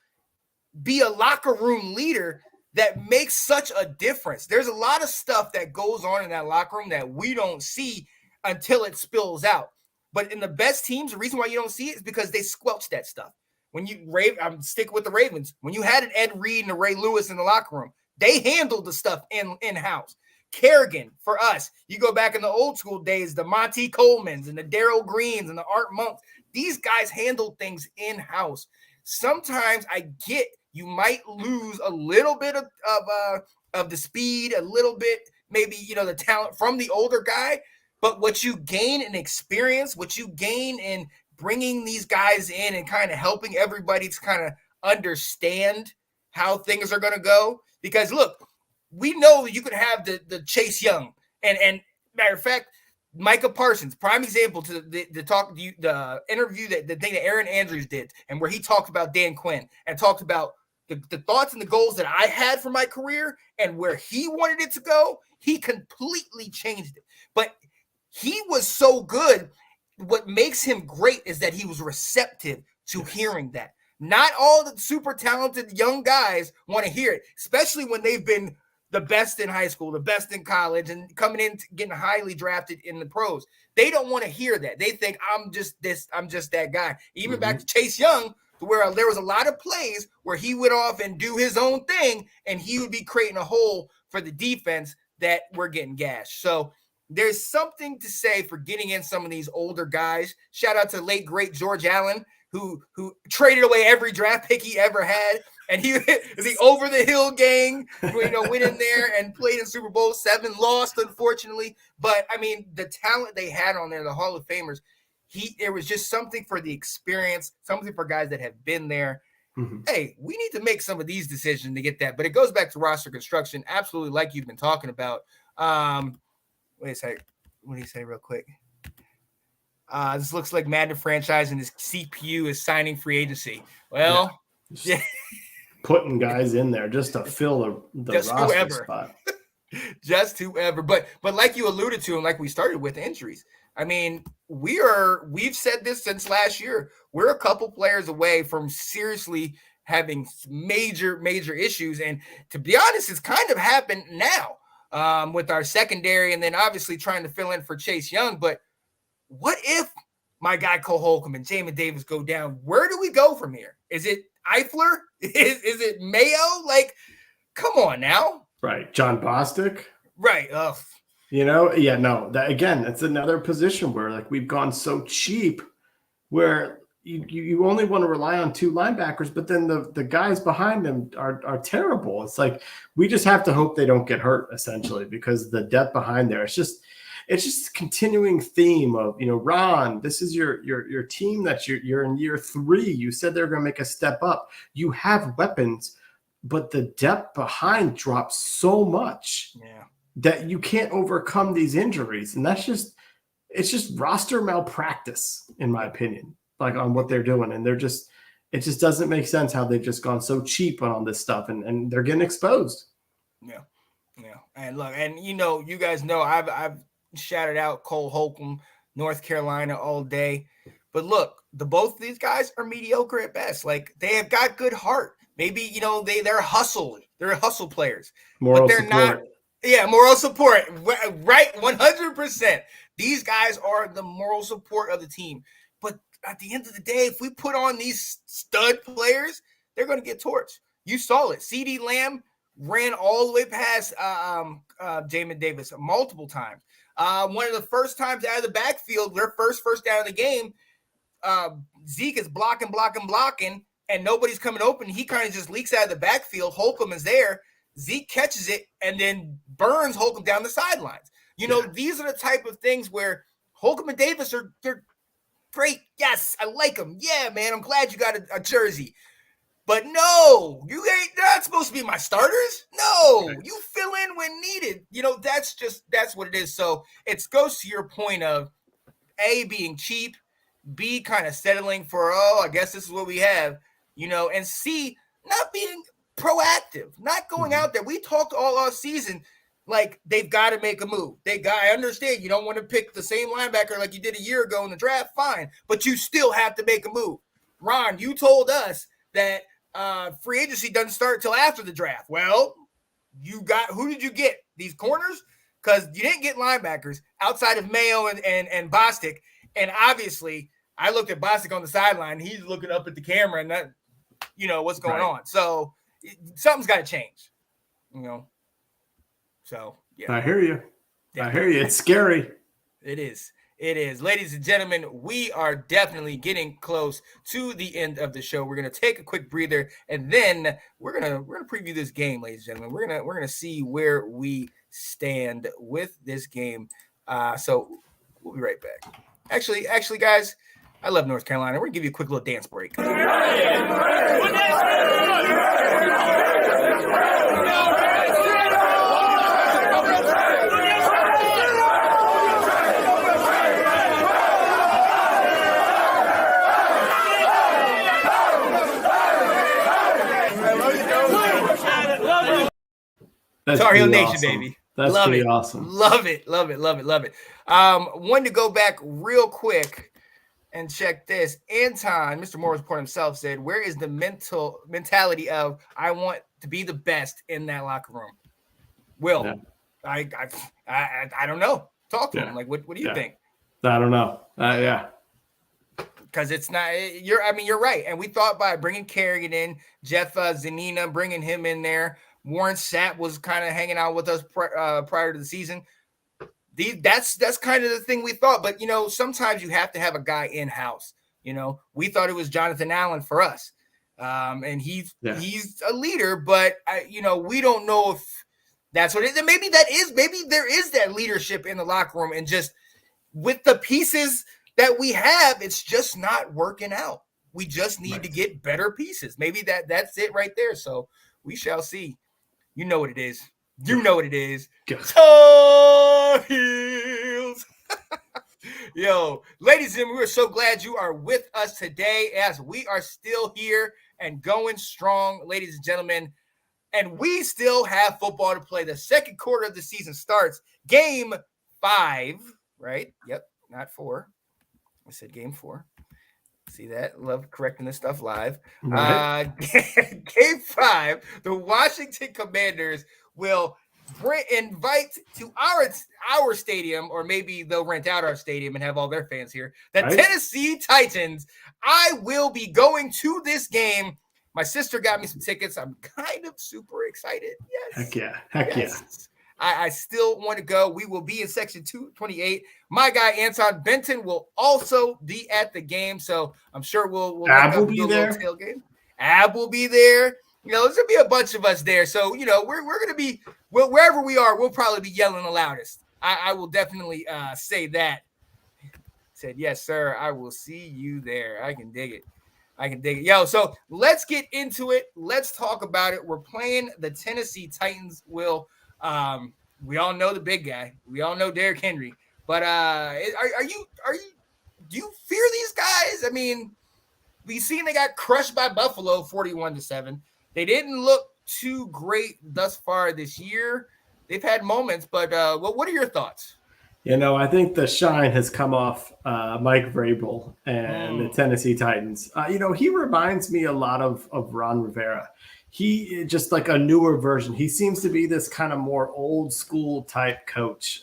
S1: be a locker room leader that makes such a difference. There's a lot of stuff that goes on in that locker room that we don't see until it spills out. But in the best teams, the reason why you don't see it is because they squelch that stuff. I'm sticking with the Ravens. When you had an Ed Reed and a Ray Lewis in the locker room, they handled the stuff in-house. Kerrigan, for us, you go back in the old school days, the Monty Colemans and the Darryl Greens and the Art Monks, these guys handled things in-house. Sometimes I get you might lose a little bit of the speed, a little bit, maybe, the talent from the older guy, but what you gain in experience, what you gain in bringing these guys in and kind of helping everybody to kind of understand how things are going to go. Because look, we know that you could have the Chase Young and matter of fact, Micah Parsons, prime example to the interview the thing that Aaron Andrews did, and where he talked about Dan Quinn and talked about the thoughts and the goals that I had for my career and where he wanted it to go. He completely changed it, but he was so good. What makes him great is that he was receptive to hearing that. Not all the super talented young guys want to hear it, especially when they've been the best in high school, the best in college, and coming in getting highly drafted in the pros. They don't want to hear that. They think I'm just that guy. Even back to Chase Young, where there was a lot of plays where he went off and do his own thing, and he would be creating a hole for the defense that we're getting gashed. So there's something to say for getting in some of these older guys. Shout out to late, great George Allen, who traded away every draft pick he ever had. And he is the over the hill gang, went in there and played in Super Bowl 7, lost, unfortunately. But I mean, the talent they had on there, the Hall of Famers, there was just something for the experience, something for guys that have been there. Mm-hmm. Hey, we need to make some of these decisions to get that. But it goes back to roster construction, absolutely, like you've been talking about. Wait a second. What do you say real quick? This looks like Madden franchise and his CPU is signing free agency. Well, yeah.
S2: Putting guys in there just to fill the roster spot.
S1: Just whoever. But like you alluded to, and like we started with injuries, I mean, we've said this since last year. We're a couple players away from seriously having major issues, and to be honest, it's kind of happened now with our secondary, and then obviously trying to fill in for Chase Young. But what if my guy Cole Holcomb and Jamin Davis go down? Where do we go from here? Is it Eifler? Is it Mayo? Like, come on now.
S2: Right. John Bostic.
S1: Right. Ugh.
S2: That's another position where like we've gone so cheap where you only want to rely on 2 linebackers, but then the guys behind them are terrible. It's like we just have to hope they don't get hurt essentially, because the depth behind there, it's just a continuing theme of, Ron, this is your team that you're in year 3. You said they're going to make a step up. You have weapons, but the depth behind drops so much that you can't overcome these injuries. And it's just roster malpractice, in my opinion, like on what they're doing. And it just doesn't make sense how they've just gone so cheap on this stuff, and they're getting exposed.
S1: Yeah. And look, and you guys know I've shouted out Cole Holcomb, North Carolina all day. But look, both of these guys are mediocre at best. Like, they have got good heart. Maybe, they're hustle. They're hustle players.
S2: Moral
S1: but they're
S2: support.
S1: not. Yeah, moral support. Right, 100%. These guys are the moral support of the team. But at the end of the day, if we put on these stud players, they're going to get torched. You saw it. CeeDee Lamb ran all the way past Jamin Davis multiple times. One of the first times out of the backfield, their first down of the game, Zeke is blocking, and nobody's coming open. He kind of just leaks out of the backfield. Holcomb is there. Zeke catches it and then burns Holcomb down the sidelines. These are the type of things where Holcomb and Davis they're great. Yes, I like them. Yeah, man, I'm glad you got a jersey. But no, they're not supposed to be my starters. No, you fill in when needed. That's what it is. So it goes to your point of A, being cheap, B, kind of settling for, I guess this is what we have, and C, not being proactive, not going out there. We talked all off season like they've got to make a move. I understand you don't want to pick the same linebacker like you did a year ago in the draft, fine, but you still have to make a move. Ron, you told us that free agency doesn't start till after the draft. Well, who did you get? These corners? Because you didn't get linebackers outside of Mayo and Bostic. And obviously, I looked at Bostic on the sideline. He's looking up at the camera and that, what's going on. So something's got to change, So, yeah.
S2: I hear you. It's scary.
S1: It is. Ladies and gentlemen, we are definitely getting close to the end of the show. We're going to take a quick breather, and then we're going to preview this game, ladies and gentlemen. We're going to see where we stand with this game. So we'll be right back. Actually, guys, I love North Carolina. We're going to give you a quick little dance break. Tar Heel Nation, awesome. Baby.
S2: That's
S1: love
S2: pretty
S1: it.
S2: Awesome.
S1: Love it. Wanted to go back real quick and check this. Anton, Mr. Moore's report himself said, where is the mentality of I want to be the best in that locker room? Will, yeah. I don't know. Talk to him. Like, what do you think?
S2: I don't know. Yeah.
S1: Because it's not, you're right. And we thought by bringing Kerrigan in, Jeff Zanina, bringing him in there, Warren Sapp was kind of hanging out with us prior to the season. That's kind of the thing we thought. But, sometimes you have to have a guy in-house. We thought it was Jonathan Allen for us. And he's a leader, but, we don't know if that's what it is. And maybe there is that leadership in the locker room, and just with the pieces that we have, it's just not working out. We just need to get better pieces. Maybe that's it right there. So we shall see. You know what it is. Tar Heels. Yo, ladies and gentlemen, we're so glad you are with us today as we are still here and going strong, ladies and gentlemen. And we still have football to play. The second quarter of the season starts. Game 5, right? Yep. not 4. I said game 4. See that? Love correcting this stuff live.
S2: Right.
S1: Game 5, the Washington Commanders will invite to our stadium, or maybe they'll rent out our stadium and have all their fans here. The
S2: Right.
S1: Tennessee Titans. I will be going to this game. My sister got me some tickets. I'm kind of super excited. Yes.
S2: Heck yeah. Heck yeah.
S1: I still want to go. We will be in section 228. My guy Anton Benton will also be at the game, so I'm sure we'll
S2: Ab will be there.
S1: Tailgate. Ab will be there. You know, there's gonna be a bunch of us there, so you know we're gonna be wherever we are. We'll probably be yelling the loudest. I will definitely say that. Said yes, sir. I will see you there. I can dig it. Yo, so let's get into it. Let's talk about it. We're playing the Tennessee Titans. We all know the big guy. We all know Derrick Henry. But do you fear these guys? I mean, we've seen they got crushed by Buffalo 41-7. They didn't look too great thus far this year. They've had moments, but what are your thoughts?
S2: You know, I think the shine has come off Mike Vrabel and the Tennessee Titans. You know, he reminds me a lot of Ron Rivera. He just like a newer version. He seems to be this kind of more old school type coach.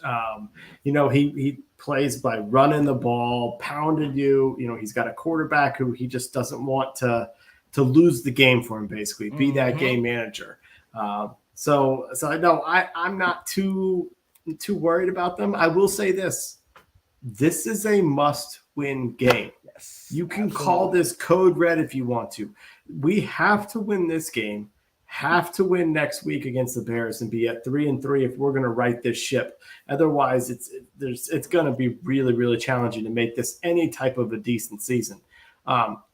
S2: You know, he plays by running the ball, pounding you. You know, he's got a quarterback who he just doesn't want to lose the game for him, basically, be that game manager. So I know I'm not too worried about them. I will say this is a must-win game.
S1: Yes,
S2: you can call this code red if you want to. We have to win this game, have to win next week against the Bears and be at 3-3 if we're going to right this ship. Otherwise, it's going to be really, really challenging to make this any type of a decent season.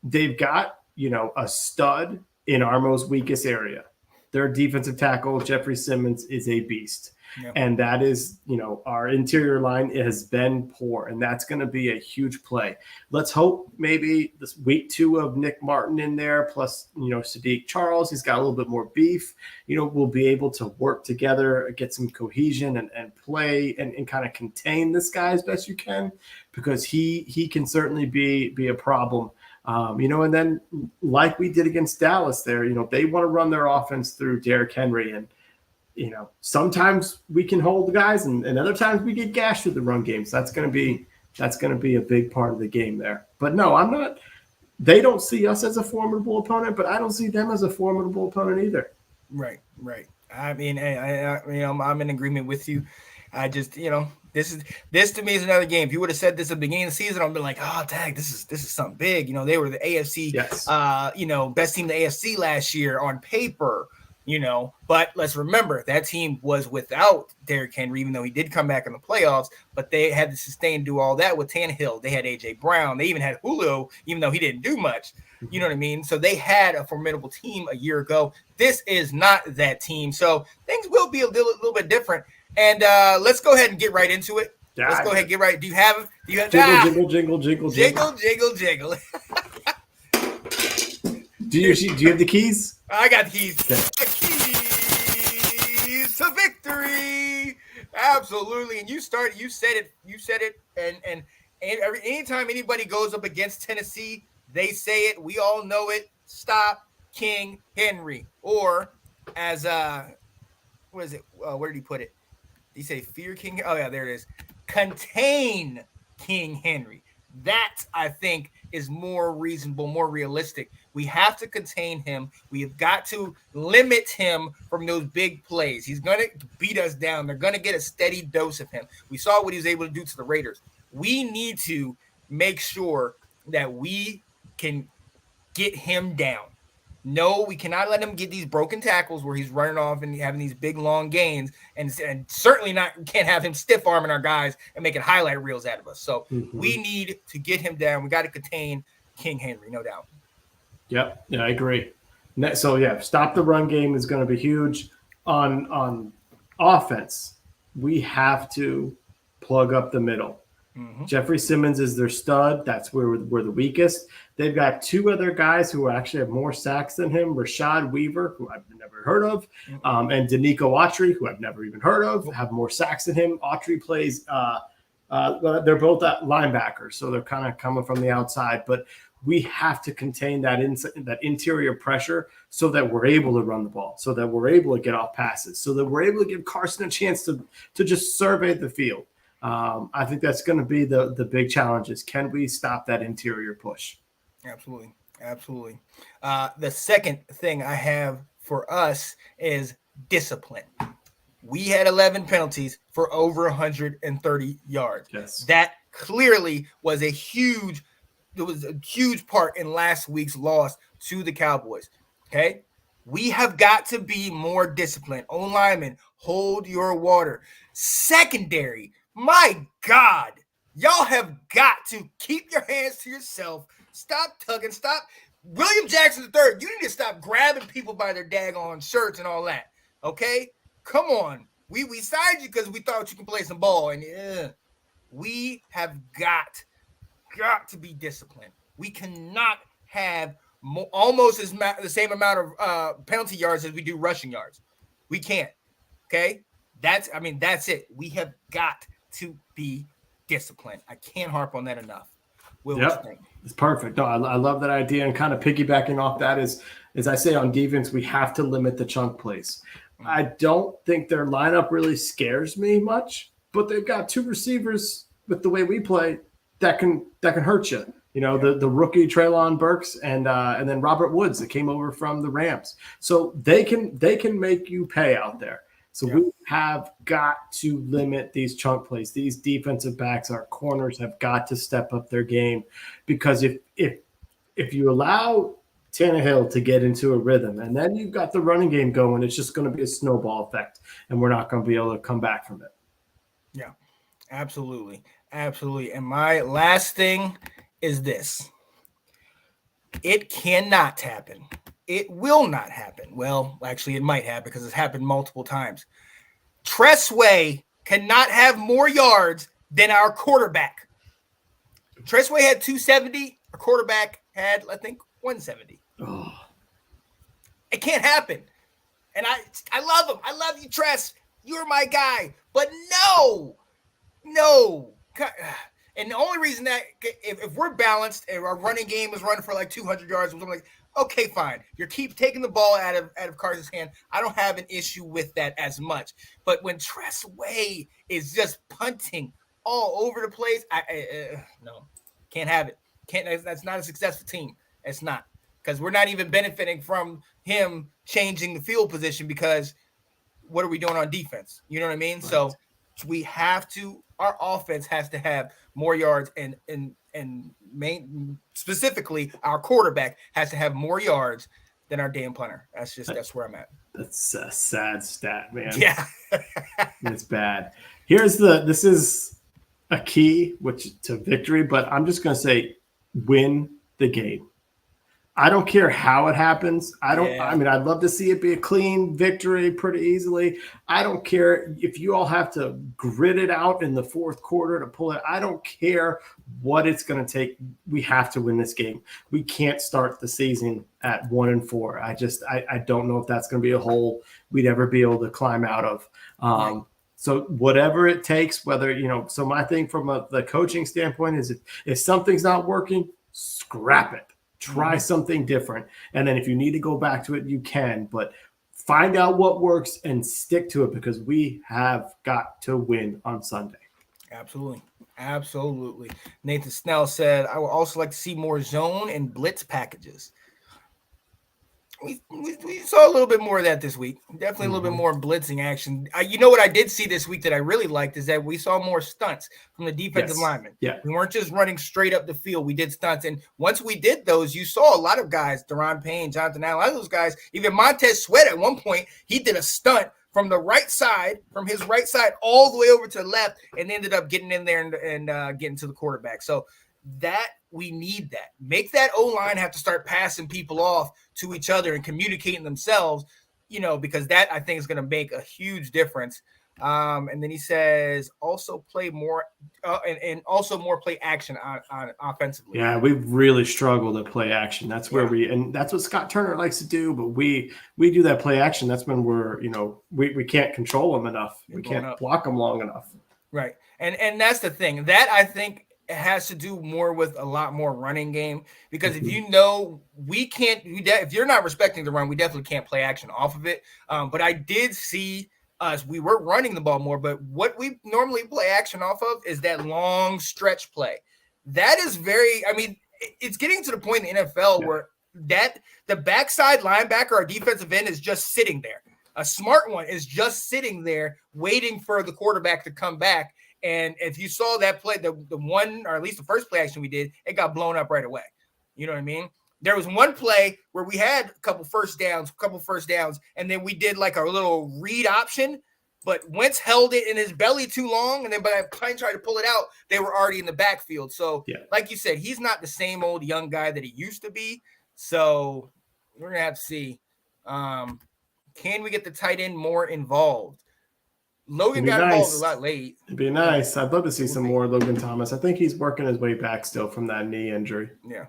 S2: They've got, you know, a stud in our most weakest area. Their defensive tackle, Jeffrey Simmons, is a beast. Yep. And that is, you know, our interior line has been poor, and that's going to be a huge play. Let's hope maybe this week 2 of Nick Martin in there, plus, you know, Sadiq Charles, he's got a little bit more beef. You know, we'll be able to work together, get some cohesion and play and kind of contain this guy as best you can, because he can certainly be a problem. You know, and then like we did against Dallas there, you know, they want to run their offense through Derrick Henry, and you know, sometimes we can hold the guys and other times we get gashed through the run games. That's going to be a big part of the game there. But no, they don't see us as a formidable opponent, but I don't see them as a formidable opponent either.
S1: Right. I mean, I'm in agreement with you. I just, you know, this to me is another game. If you would have said this at the beginning of the season, I'd be like, oh, dang, this is something big. You know, they were the AFC, you know, best team in the AFC last year on paper. You know, but let's remember that team was without Derrick Henry, even though he did come back in the playoffs, but they had to sustain do all that with Tannehill. They had A.J. Brown. They even had Julio, even though he didn't do much. You know what I mean? So they had a formidable team a year ago. This is not that team. So things will be a little bit different. And let's go ahead and get right into it. Let's go ahead and get right. Do you have
S2: jingle.
S1: Jiggle.
S2: Do you have the keys?
S1: I got the keys.
S2: Okay.
S1: The keys to victory. Absolutely. And you said it. And anytime anybody goes up against Tennessee, they say it. We all know it. Stop King Henry. Or as what is it? Where did he put it? Did he say fear King? Oh yeah, there it is. Contain King Henry. That, I think, is more reasonable, more realistic. We have to contain him. We have got to limit him from those big plays. He's going to beat us down. They're going to get a steady dose of him. We saw what he was able to do to the Raiders. We need to make sure that we can get him down. No, we cannot let him get these broken tackles where he's running off and having these big, long gains, and certainly can't have him stiff-arming our guys and making highlight reels out of us. So we need to get him down. We got to contain King Henry, no doubt.
S2: Yep. Yeah, I agree. So, yeah, stop the run game is going to be huge. On offense, we have to plug up the middle. Jeffrey Simmons is their stud. That's where we're the weakest. They've got 2 other guys who actually have more sacks than him. Rashad Weaver, who I've never heard of, and Danico Autry, who I've never even heard of, have more sacks than him. Autry plays They're both linebackers, so they're kind of coming from the outside. But we have to contain that interior pressure so that we're able to run the ball, so that we're able to get off passes, so that we're able to give Carson a chance to just survey the field. I think that's going to be the big challenge is, can we stop that interior push?
S1: Absolutely. Absolutely. The second thing I have for us is discipline. We had 11 penalties for over 130 yards.
S2: Yes.
S1: That clearly was a huge part in last week's loss to the Cowboys. Okay? We have got to be more disciplined. O-linemen, hold your water. Secondary, my God, y'all have got to keep your hands to yourself. Stop tugging. Stop. William Jackson III, you need to stop grabbing people by their daggone shirts and all that. Okay? Come on. We signed you because we thought you could play some ball. And we have got to be disciplined. We cannot have almost the same amount of penalty yards as we do rushing yards. We can't. Okay? That's it. We have got to be disciplined. I can't harp on that enough. Will,
S2: yep. It's perfect. No, I love that idea, and kind of piggybacking off that is, as I say on defense, we have to limit the chunk plays. I don't think their lineup really scares me much, but they've got two receivers with the way we play that can hurt you. You know, the rookie Treylon Burks and then Robert Woods that came over from the Rams. So they can make you pay out there. So we have got to limit these chunk plays. These defensive backs, our corners, have got to step up their game, because if you allow Tannehill to get into a rhythm and then you've got the running game going, it's just going to be a snowball effect, and we're not going to be able to come back from it.
S1: Yeah, absolutely. Absolutely. And my last thing is this. It cannot happen. It will not happen. Well, actually, it might happen because it's happened multiple times. Tressway cannot have more yards than our quarterback. Tressway had 270. Our quarterback had, I think, 170.
S2: Oh.
S1: It can't happen. And I love him. I love you, Tress. You're my guy. But no. And the only reason that if we're balanced and our running game is running for like 200 yards, I'm like, okay, fine. You keep taking the ball out of Carson's hand. I don't have an issue with that as much. But when Tressway is just punting all over the place, no, can't have it. That's not a successful team. It's not, because we're not even benefiting from him changing the field position, because what are we doing on defense? You know what I mean? Right. So we have to. Our offense has to have more yards, and specifically our quarterback has to have more yards than our damn punter. That's where I'm at.
S2: That's a sad stat, man.
S1: Yeah.
S2: It's bad. This is a key to victory, but I'm just going to say win the game. I don't care how it happens. I mean, I'd love to see it be a clean victory pretty easily. I don't care if you all have to grit it out in the fourth quarter to pull it. I don't care what it's going to take. We have to win this game. We can't start the season at 1-4. I don't know if that's going to be a hole we'd ever be able to climb out of. So whatever it takes, whether, so my thing from the coaching standpoint is if something's not working, scrap it. Try something different. And then if you need to go back to it, you can. But find out what works and stick to it, because we have got to win on Sunday.
S1: Absolutely. Nathan Snell said, I would also like to see more zone and blitz packages. We saw a little bit more of that this week. Definitely a little bit more blitzing action. You know what I did see this week that I really liked is that we saw more stunts from the defensive linemen.
S2: Yeah.
S1: We weren't just running straight up the field. We did stunts. And once we did those, you saw a lot of guys, Deron Payne, Jonathan Allen, a lot of those guys, even Montez Sweat at one point, he did a stunt from his right side all the way over to the left, and ended up getting in there and getting to the quarterback. So that we need that. Make that O-line have to start passing people off to each other and communicating themselves, because that I think is going to make a huge difference. And then he says also play more and also more play action on offensively.
S2: Yeah, we've really struggled to play action. That's where and that's what Scott Turner likes to do, but we do that play action. That's when we're, we can't control them enough. We can't block them long enough.
S1: Right. And that's the thing. That I think has to do more with a lot more running game because if you know we can't if you're not respecting the run, we definitely can't play action off of it. But I did see us we were running the ball more, but what we normally play action off of is that long stretch play. That is very it's getting to the point in the NFL where that the backside linebacker or defensive end is just sitting there. A smart one is just sitting there waiting for the quarterback to come back. And if you saw that play, the one, or at least the first play action we did, it got blown up right away. You know what I mean? There was one play where we had a couple first downs, and then we did like a little read option, but Wentz held it in his belly too long, and then by the time tried to pull it out, they were already in the backfield. So, like you said, he's not the same old young guy that he used to be. So we're going to have to see. Can we get the tight end more involved? Logan got involved a lot late.
S2: It'd be nice. I'd love to see some more Logan Thomas. I think he's working his way back still from that knee injury.
S1: Yeah.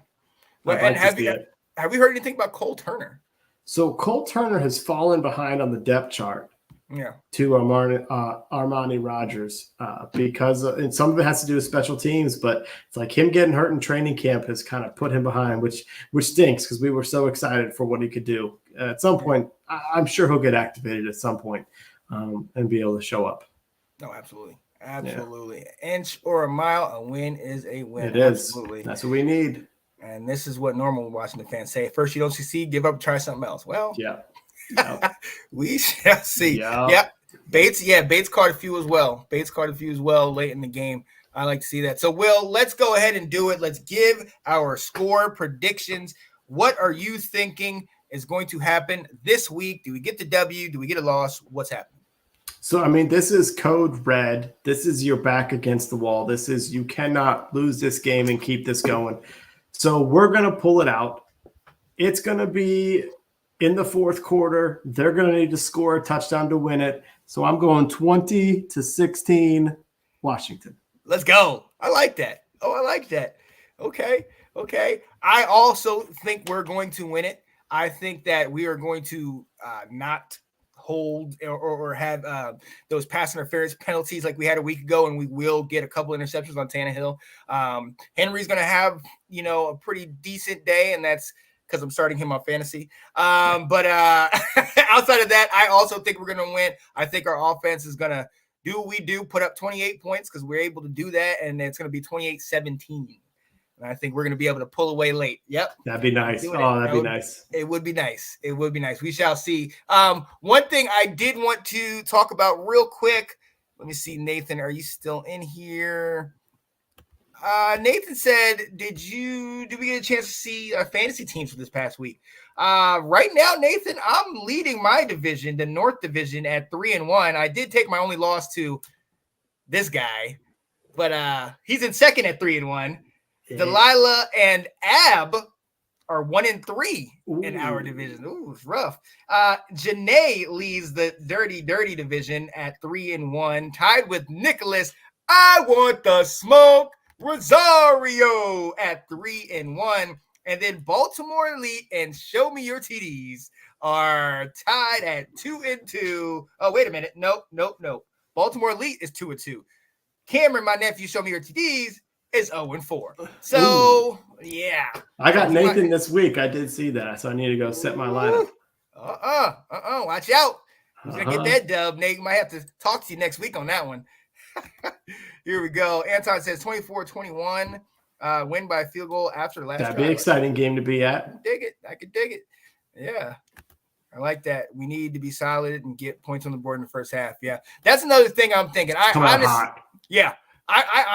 S1: Well, and have we heard anything about Cole Turner?
S2: So Cole Turner has fallen behind on the depth chart.
S1: Yeah.
S2: To Armani Rogers because and some of it has to do with special teams, but it's like him getting hurt in training camp has kind of put him behind, which stinks because we were so excited for what he could do. At some point, I'm sure he'll get activated at some point and be able to show up.
S1: No, absolutely. Absolutely. Yeah. Inch or a mile, a win is a win.
S2: It is. Absolutely. That's what we need.
S1: And this is what normal Washington fans say. First, you don't succeed, give up, try something else. Well,
S2: yeah.
S1: We shall see. Yeah. Bates caught a few as well. Late in the game. I like to see that. So, Will, let's go ahead and do it. Let's give our score predictions. What are you thinking is going to happen this week? Do we get the W? Do we get a loss? What's happening?
S2: So, this is code red. This is your back against the wall. This is you cannot lose this game and keep this going. So, we're going to pull it out. It's going to be in the fourth quarter. They're going to need to score a touchdown to win it. So I'm going 20-16 Washington.
S1: Let's go. I like that. I like that. Okay. I also think we're going to win it. I think that we are going to not hold or have those pass interference penalties like we had a week ago, and we will get a couple interceptions on Tannehill. Henry's going to have, a pretty decent day, and that's because I'm starting him on fantasy. But outside of that, I also think we're going to win. I think our offense is going to do what we do, put up 28 points because we're able to do that, and it's going to be 28-17. And I think we're going to be able to pull away late. Yep.
S2: That'd be nice. That'd be nice.
S1: It would be nice. We shall see. One thing I did want to talk about real quick. Let me see, Nathan, are you still in here? Nathan said, did we get a chance to see fantasy teams for this past week? Right now, Nathan, I'm leading my division, the North Division, at 3-1. I did take my only loss to this guy, but he's in second at 3-1. Yeah. Delilah and Ab are 1-3 in our division. Ooh, it's rough. Janae leads the Dirty division at 3-1, tied with Nicholas. I want the smoke. Rosario at 3-1, and then Baltimore Elite and Show Me Your TDs are tied at 2-2. Oh, wait a minute. Nope. Baltimore Elite is 2-2. Cameron, my nephew, Show Me Your TDs is 0-4. So, yeah.
S2: I got Nathan this week. I did see that, so I need to go set my lineup.
S1: Watch out. Who's going to get that dub, Nate? Might have to talk to you next week on that one. Here we go. Anton says 24-21, win by a field goal after the last
S2: drive. That'd be an exciting game to be at.
S1: I could dig it. Yeah. I like that. We need to be solid and get points on the board in the first half. Yeah. That's another thing I'm thinking. I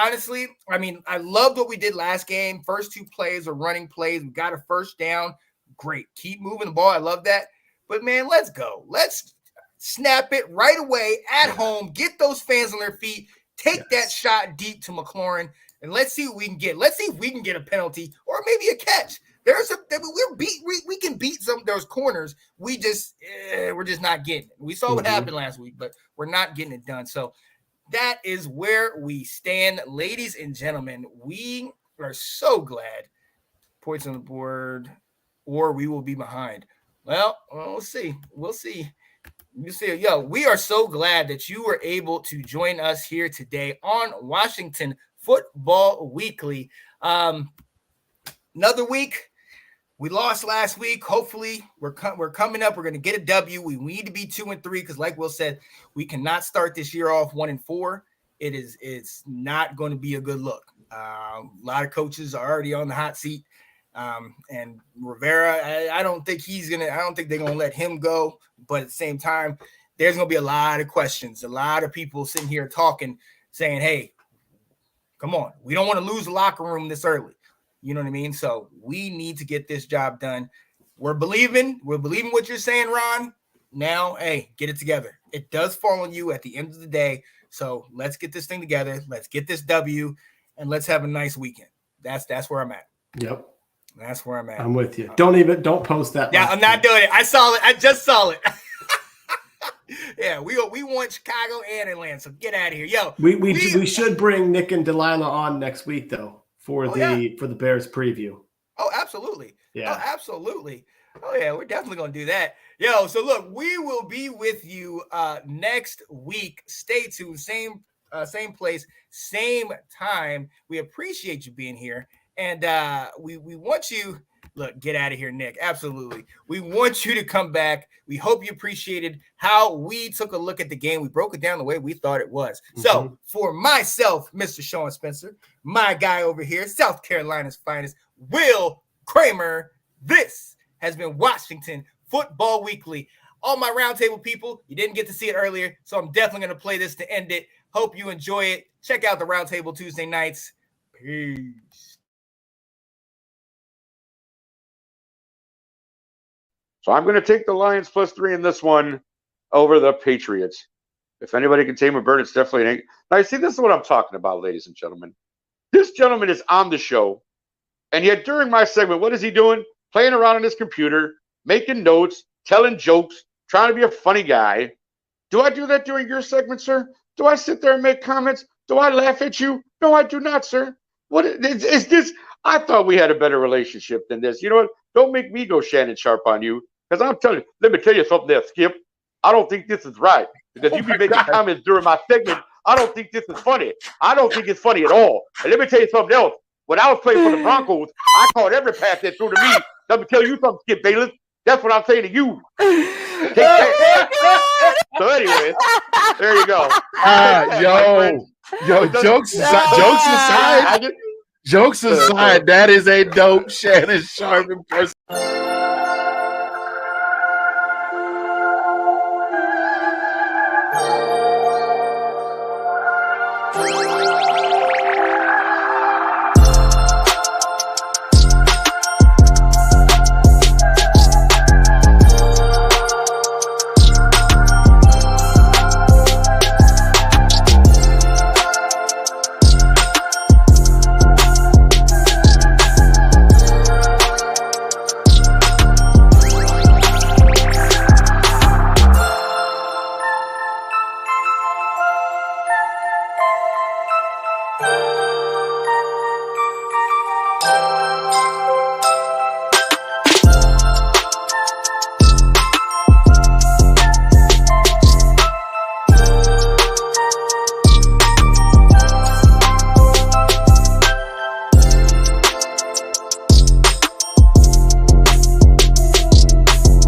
S1: honestly, I loved what we did last game. First two plays are running plays. We got a first down. Great. Keep moving the ball. I love that. But, man, let's go. Let's snap it right away at home. Get those fans on their feet. Take that shot deep to McLaurin, and let's see what we can get. Let's see if we can get a penalty or maybe a catch. We can beat some of those corners. We're just not getting it. We saw what happened last week, but we're not getting it done. So that is where we stand, ladies and gentlemen. We are so glad. Points on the board, or we will be behind. Well, we'll see. You see, yo, we are so glad that you were able to join us here today on Washington Football Weekly. Another week. We lost last week. Hopefully, we're coming up. We're going to get a W. We need to be 2-3 because, like Will said, we cannot start this year off 1-4. It's not going to be a good look. A lot of coaches are already on the hot seat. And Rivera, I don't think they're gonna let him go. But at the same time, there's gonna be a lot of questions, a lot of people sitting here talking, saying, "Hey, come on, we don't want to lose the locker room this early." You know what I mean? So we need to get this job done. We're believing what you're saying, Ron. Now, hey, get it together. It does fall on you at the end of the day. So let's get this thing together. Let's get this W, and let's have a nice weekend. That's where I'm at.
S2: Yep.
S1: That's where I'm at.
S2: I'm with you. Don't post that.
S1: Yeah, I'm not doing it. I saw it. I just saw it. Yeah, we want Chicago and Atlanta. So get out of here, yo.
S2: We should bring Nick and Delilah on next week though for the Bears preview.
S1: Oh, absolutely.
S2: Yeah.
S1: Oh, absolutely. Oh yeah, we're definitely gonna do that. Yo, so look, we will be with you next week. Stay tuned. Same place, same time. We appreciate you being here. And we want you, look, get out of here, Nick. Absolutely. We want you to come back. We hope you appreciated how we took a look at the game. We broke it down the way we thought it was. Mm-hmm. So for myself, Mr. Sean Spencer, my guy over here, South Carolina's finest, Will Kramer, this has been Washington Football Weekly. All my roundtable people, you didn't get to see it earlier, so I'm definitely going to play this to end it. Hope you enjoy it. Check out the roundtable Tuesday nights. Peace.
S4: So I'm going to take the Lions +3 in this one over the Patriots. If anybody can tame a bird, it's definitely an. Now, see, this is what I'm talking about, ladies and gentlemen. This gentleman is on the show, and yet during my segment, what is he doing? Playing around on his computer, making notes, telling jokes, trying to be a funny guy. Do I do that during your segment, sir? Do I sit there and make comments? Do I laugh at you? No, I do not, sir. What is this? I thought we had a better relationship than this. You know what? Don't make me go Shannon Sharp on you. Because I'm telling you, let me tell you something there, Skip. I don't think this is right. Because you be making comments during my segment. I don't think this is funny. I don't think it's funny at all. And let me tell you something else. When I was playing for the Broncos, I caught every pass that threw to me. Let me tell you something, Skip Bayless. That's what I'm saying to you. Take that. So anyway, there you go.
S5: Jokes aside, that is a dope Shannon Sharp impression.